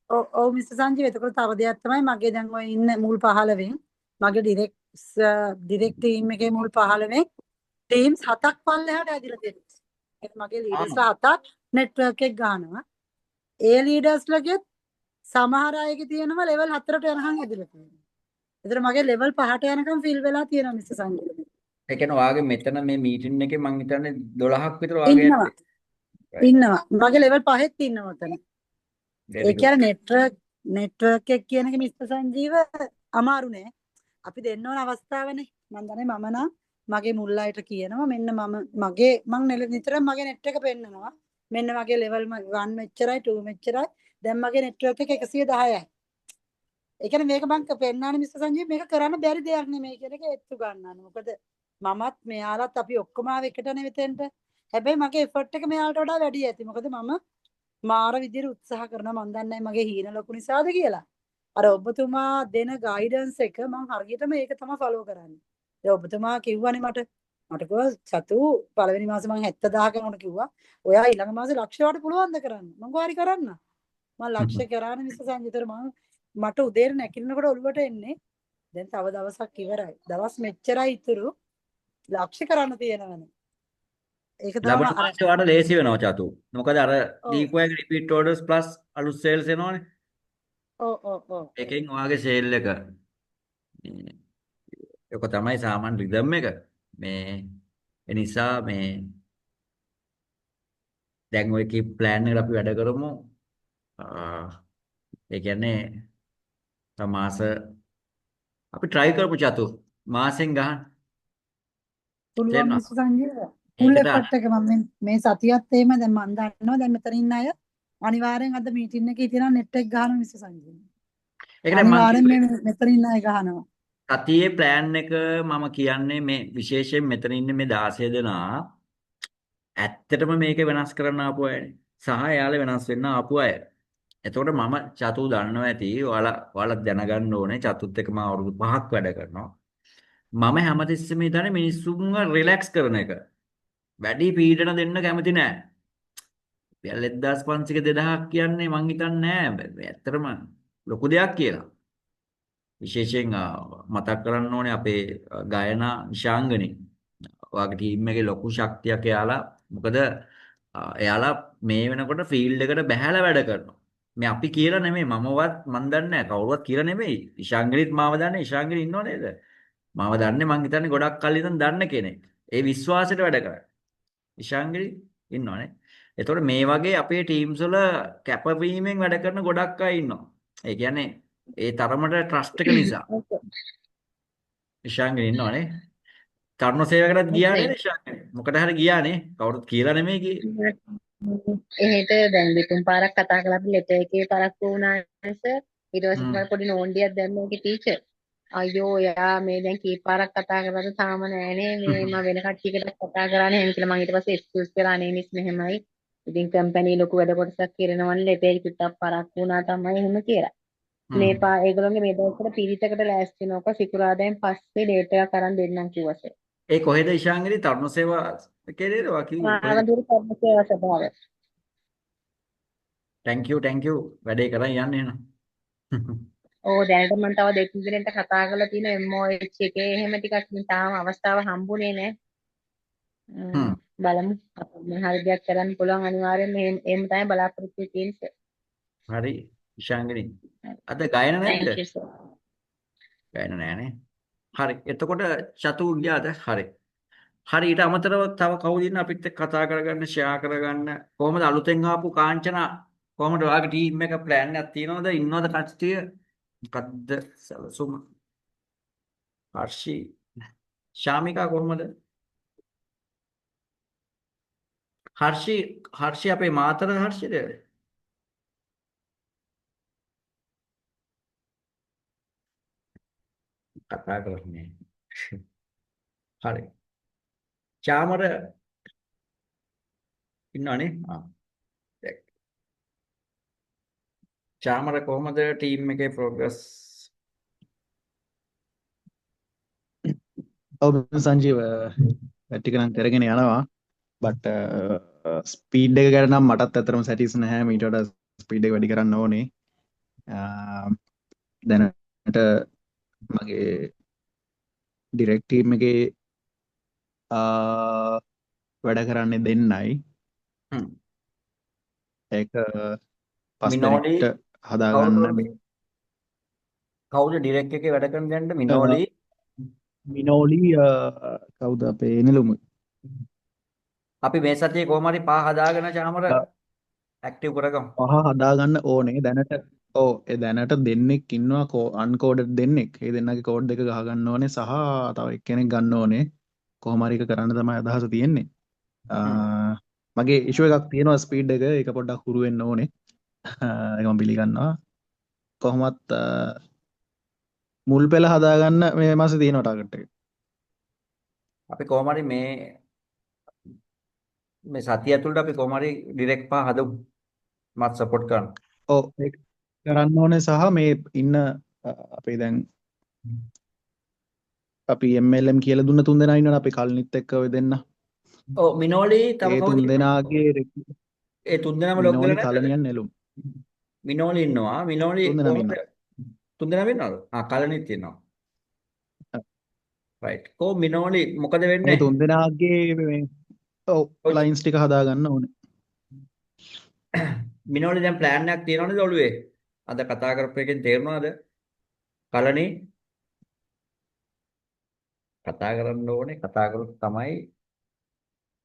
ඔව් මිස්ටර් සංජීව එතකොට තව දෙයක් තමයි මගේ දැන් ඔය ඉන්න මුල් 15න් මගේ ඩිරෙක්ට් ටීම් එකේ මුල් 15න් ටීම්ස් 7ක් පල්ලෙහාට ඇදිලා තියෙනවා. ඒක මගේ ලීඩර්ස්ලා 7ක් නෙට්වර්ක් එක ගන්නවා. ඒ ලීඩර්ස්ලගෙත් සමහර අයගේ තියෙනවා ලෙවල් 4ට යනකම් ඇදිලා තියෙනවා. ඒතර මගේ ලෙවල් 5ට යනකම් ෆිල් වෙලා තියෙනවා මිස්ටර් සංජීව. ඒ කියන්නේ ඔයාගේ මෙතන මේ මීටින් එකේ මම හිතන්නේ 12ක් විතර ඔයාගේ ඉන්නවා ඇත්තේ. right ඉන්නවා. මගේ ලෙවල් 5ත් ඉන්නවා උතන. very ඒ good. කියන්නේ නෙට්වර්ක් එක කියන එක මිස්ටර් සංජීව අමාරු නෑ. අපි දෙන්න ඕන අවස්ථාවනේ. මම දන්නේ මම නම් මගේ මුල් අයට කියනවා මෙන්න මම නිතරම මගේ නෙට් එක පෙන්නනවා. මෙන්න මගේ ලෙවල් 1 මෙච්චරයි 2 මෙච්චරයි. දැන් මගේ නෙට්වර්ක් එක 110යි. ඒ කියන්නේ මේක මම පෙන්නන්නේ මිස්ටර් සංජීව මේක කරන්න බැරි දෙයක් නෙමෙයි කියන එක ඒත්තු ගන්නන්න. මොකද මමත් මෙයාලත් අපි ඔක්කොම ආව එකටනේ මෙතෙන්ට. හැබැයි මගේ එෆර්ට් එක මෙයාලට වඩා වැඩි ඇති. මොකද මම මාර විදියට උත්සාහ කරනවා මන් දන්නේ මගේ හීන ලොකු නිසාද කියලා. අර ඔබතුමා දෙන ගයිඩන්ස් එක මම හරියටම ඒක තමයි ෆලෝ කරන්නේ. දැන් ඔබතුමා කිව්වනේ මට කිව්වා සතු පළවෙනි මාසේ මම 70000 කනට කිව්වා. ඔයා ඊළඟ මාසේ ලක්ෂයට පුළුවන්ද කරන්න? මම කිව්වා හරි කරන්න. මම ලක්ෂ කරානේ මිස් සංජිතර මට උදේට නැගිටිනකොට ඔළුවට එන්නේ. දැන් තව දවසක් ඉවරයි. දවස් මෙච්චරයි ඉතුරු. ලක්ෂ කරන්න තියෙනවනේ. ඒක තමයි ලබන අර මාසේ ඔයාලට ලේසි වෙනවා චතු. මොකද අර ඔව් දීපු අයගේ රිපීට් ඕඩර්ස් ප්ලස් අලුත් සේල්ස් එනවනේ. ඔව් එකෙන් ඔයාගේ සේල් එක මේ ඒක තමයි සාමාන්‍ය රිද්ම් එක. මේ ඒ නිසා මේ දැන් ඔය කී ප්ලෑන් එකට අපි වැඩ කරමු. ඒ කියන්නේ මාස අපි try කරමු චතු. මාසෙන් ගහන්න. පුළුවන් තේරෙනවද? මිස් සංජීව ෆුල් ඒකට එෆර්ට් එක මම මේ සතියත් එහෙම දැන් මම දන්නවා දැන් මෙතන ඉන්න අය අනිවාර්යෙන් අද මීටින් එකේ තියෙනවා නෙට් එක ගහනවා මිස් සංජීව. ඒකනේ මම අනිවාර්යෙන් කිව්වේ මේ මෙතන ඉන්න අය ගහනවා. සතියේ ප්ලෑන් එක මම කියන්නේ මේ විශේෂයෙන් මෙතන ඉන්නේ මේ 16 දෙනා ඇත්තටම මේක වෙනස් කරන්න ආපු අයනේ. සහ එයාලා වෙනස් වෙන්න ආපු අය. එතකොට මම චතු දන්නවා ඇති ඔයාලා දැනගන්න ඕනේ චතුත් එක්ක මම අවුරුදු 5ක් වැඩ කරනවා. මම හැමතිස්සෙම හිතන්නේ මිනිස්සුන්ව රිලැක්ස් කරන එක. වැඩි පීඩන දෙන්න කැමති නෑ. 1500 2000ක් කියන්නේ මං හිතන්නේ නෑ. ඇත්තටම ලොකු දෙයක් කියලා. විශේෂයෙන් මතක් කරන්න ඕනේ අපේ ගායනා නිශාංගනේ. ඔයාගේ ටීම් එකේ ලොකු ශක්තියක් එයාලා. මොකද එයාලා මේ වෙනකොට ෆීල්ඩ් එකට බැහැලා වැඩ කරනවා. මේ අපි කියලා නෙමෙයි මමවත් මන් දන්නේ නැහැ කවුරුවත් කියලා නෙමෙයි. ඉෂාංගලිත් මාව දන්නේ ඉෂාංගලි ඉන්නව නේද? මාව දන්නේ මං හිතන්නේ ගොඩක් කල් ඉඳන් දන්න කෙනෙක්. ඒ විශ්වාසයට වැඩ කරන්නේ. ඉෂාංගලි ඉන්නවනේ. එතකොට මේ වගේ අපේ ටීම්ස් වල කැපවීමෙන් වැඩ කරන ගොඩක් අය ඉන්නවා. ඒ කියන්නේ ඒ තරමට ට්‍රස්ට් එක නිසා. ඉෂාංගලි ඉන්නවනේ. තරුණ සේවකටත් ගියා නේද ඉෂාංගලි? මොකට හරි ගියානේ. කවුරුත් කියලා නෙමෙයි ගියේ. එහෙට දැන් දෙතුන් පාරක් කතා කළා අපි ලෙටර් එකේ පරක්කු වුණා නැස ඊට පස්සේ හ්ම්. තමයි පොඩි නෝන්ඩියක් දැම්ම ඒකේ ටීචර් අයියෝ එයා මේ දැන් කී පාරක් කතා කරලාද තාම නෑනේ මේ මම වෙන කට්ටියකට කතා කරානේ එහෙම කියලා මම ඊට පස්සේ එක්ස්කියුස් කරා නේ මිස් මෙහෙමයි ඉතින් කම්පැනි ලොකු වැඩ කොටසක් කරනවනේ ලෙටර් එක පිටක් පරක්කු වුණා තමයි එහෙම කියලා මේ හ්ම්. ඒගොල්ලෝගේ මේ දවස්වල පිරිතකට ලෑස්ති වෙනවක සිකුරාදාෙන් පස්සේ ඩේට් එකක් අරන් දෙන්නම් කිව්වසේ ඒ කොහෙද ඉෂාංගලි තරුණ සේවා කේදේද වා කිව්වේ කොහෙද? ආවඳුරු කර්මසේවා සභාව thank you වැඩේ කරන් යන්න එහෙනම්. ඕ දැනට මම තව දෙක දිනකට කතා කරලා තියෙන MOH එකේ එහෙම ටිකක් ඉතින් තාම අවස්ථාව හම්බුනේ නැහැ. හ්ම්. බලමු. අපිට හරි දෙයක් කරන්න පුළුවන් අනිවාර්යෙන් එහෙම තමයි බලාපොරොත්තු වෙන්නේ. හරි ඉෂාංගලි. අද ගායන නැද්ද? Thank you sir. ගායන නෑනේ. හරි. එතකොට චතු ගියාද? හරි. හරි ඊට අමතරව තව කවුද ඉන්න අපිත් එක්ක කතා කරගන්න ෂෙයා කරගන්න කොහොමද අලුතෙන් ආපු කාංචනා කොහොමද ඔයාගේ ටීම් එක ප්ලෑන් එකක් තියනවද ඉන්නවද කට්ටිය මොකද්ද සැලසුම හර්ෂි ශාමිකා කොහොමද හර්ෂි අපේ මාතර හර්ෂිද කතා කරන්නේ. හරි. චාමර ඉන්නවනේ. චාමර කොහමද ටීම් එකේ ප්‍රෝග්‍රස්? ඔව් සංජීව ටික නම් කරගෙන යනවා බට් ස්පීඩ් එක ගැන නම් මටත් ඇත්තටම සැටිස් නැහැ මීට වඩා ස්පීඩ් එක වැඩි කරන්න ඕනේ දැනට මගේ ඩිරෙක්ට් ටීම් එකේ වැඩ කරන්නේ දෙන්නයි හ්ම්. ඒක පස් මිනෝලි දෙනෙක්ට හදාගන්න කවුද ඩිරෙක්ට් එකේ වැඩ කරන දැනට? මිනෝලි, මිනෝලි කවුද අපේ නෙළුම අපි මේ සතියේ කොහොම හරි පහ හදාගෙන චාමර ඇක්ටිව් කරගමු. පහ හදාගන්න ඕනේ දැනට ඒ දැනට දෙන්නෙක් ඉන්නවා අන්කෝඩඩ් දෙන්නෙක් ඒ දෙන්නගේ කෝඩ් එක ගහගන්න ඕනේ සහ තව එක්කෙනෙක් ගන්න ඕනේ කොහොම හරි එක කරන්න තමයි අදහස තියෙන්නේ මගේ ඉෂුව එකක් තියෙනවා ස්පීඩ් එක ඒක පොඩ්ඩක් හුරු වෙන්න ඕනේ ඒක මම පිළිගන්නවා කොහොමත් මුල් පෙළ හදාගන්න මේ මාසේ තියෙනවා ටාගට් එක අපි කොහොම හරි මේ සතිය ඇතුළත අපි කොහොම හරි ඩිරෙක්ට් පහ හදමු. මත් සපෝට් කරන්න. ඔව් ඒක කරන්න ඕනේ සහ මේ ඉන්න අපේ දැන් අපි MLM කියලා දුන්න තුන් දෙනා ඉන්නවනේ අපි කල්නිත් එක්ක ඔය දෙන්න ඔව් මිනෝලි තව ඒ කවුද? තුන් දෙනාගේ ඒ තුන් දෙනාම ලොක් මිනෝලි කරලා නැද්ද? කලනියන් නෙළුම් මිනෝලි ඉන්නවා. මිනෝලි තුන් දෙනාම කොහොමද? ඉන්නවා තුන් දෙනාම ඉන්නවද? කලනිත් ඉන්නවා. රයිට්. මිනෝලි මොකද මේ වෙන්නේ? තුන් දෙනාගේ මේ ඔව් ඔය ලයින්ස් ටික හදාගන්න ඕනේ මිනෝලි දැන් ප්ලෑන් එකක් තියෙනවද ඔළුවේ? අද කතා කරපු එකෙන් තේරුණාද? කලණි කතා කරන්න ඕනේ. කතා කරොත් තමයි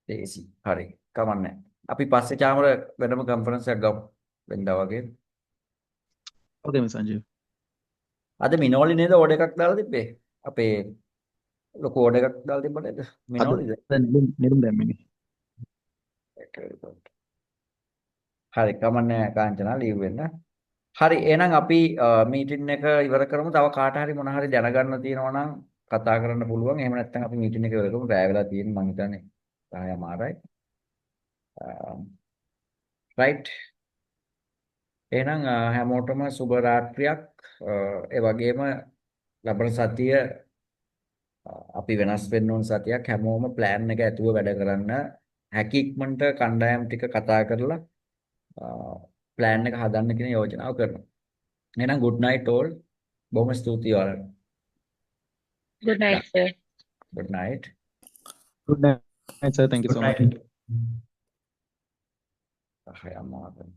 ලේසි. හරි. කමන්නේ. අපි පස්සේ චාමර වෙනම කන්ෆරන්ස් එකක් ගමු. වෙනදා වගේ. ඕකේ මේ සංජීව අද මිනෝලි නේද ඕඩර් එකක් දාලා තිබ්බේ? අපේ ලොකු ඕඩර් එකක් දාලා තිබ්බ නේද? අද මිනෝලිද? නෙළුම් දැම්මනේ හරි. කමන්නේ කාංචනා ලීව් වෙන්න. හරි. එහෙනම් අපි මීටින් එක ඉවර කරමු. තව කාට හරි මොන හරි දැනගන්න තියෙනවා නම් කතා කරන්න පුළුවන්. එහෙම නැත්නම් අපි මීටින් එක ඉවර කරමු. රැය වෙලා තියෙන මං හිතන්නේ 10:00යි. රයිට්. එහෙනම් හැමෝටම සුබ රාත්‍රියක්. ඒ වගේම ලබන සතිය අපි වෙනස් වෙන්න ඕන සතියක් හැමෝම ප්ලෑන් එක ඇතුව වැඩ කරන්න හැකි ඉක්මනට කණ්ඩායම් ටික කතා කරලා ප්ලෑන් එක හදන්න කියන යෝජනාව කරනවා. එහෙනම් good night all. බොහොම ස්තුතියි ඔයාලට. Good night, sir. Good night. good night sir thank you Good so night. much අහය අමාරුයි.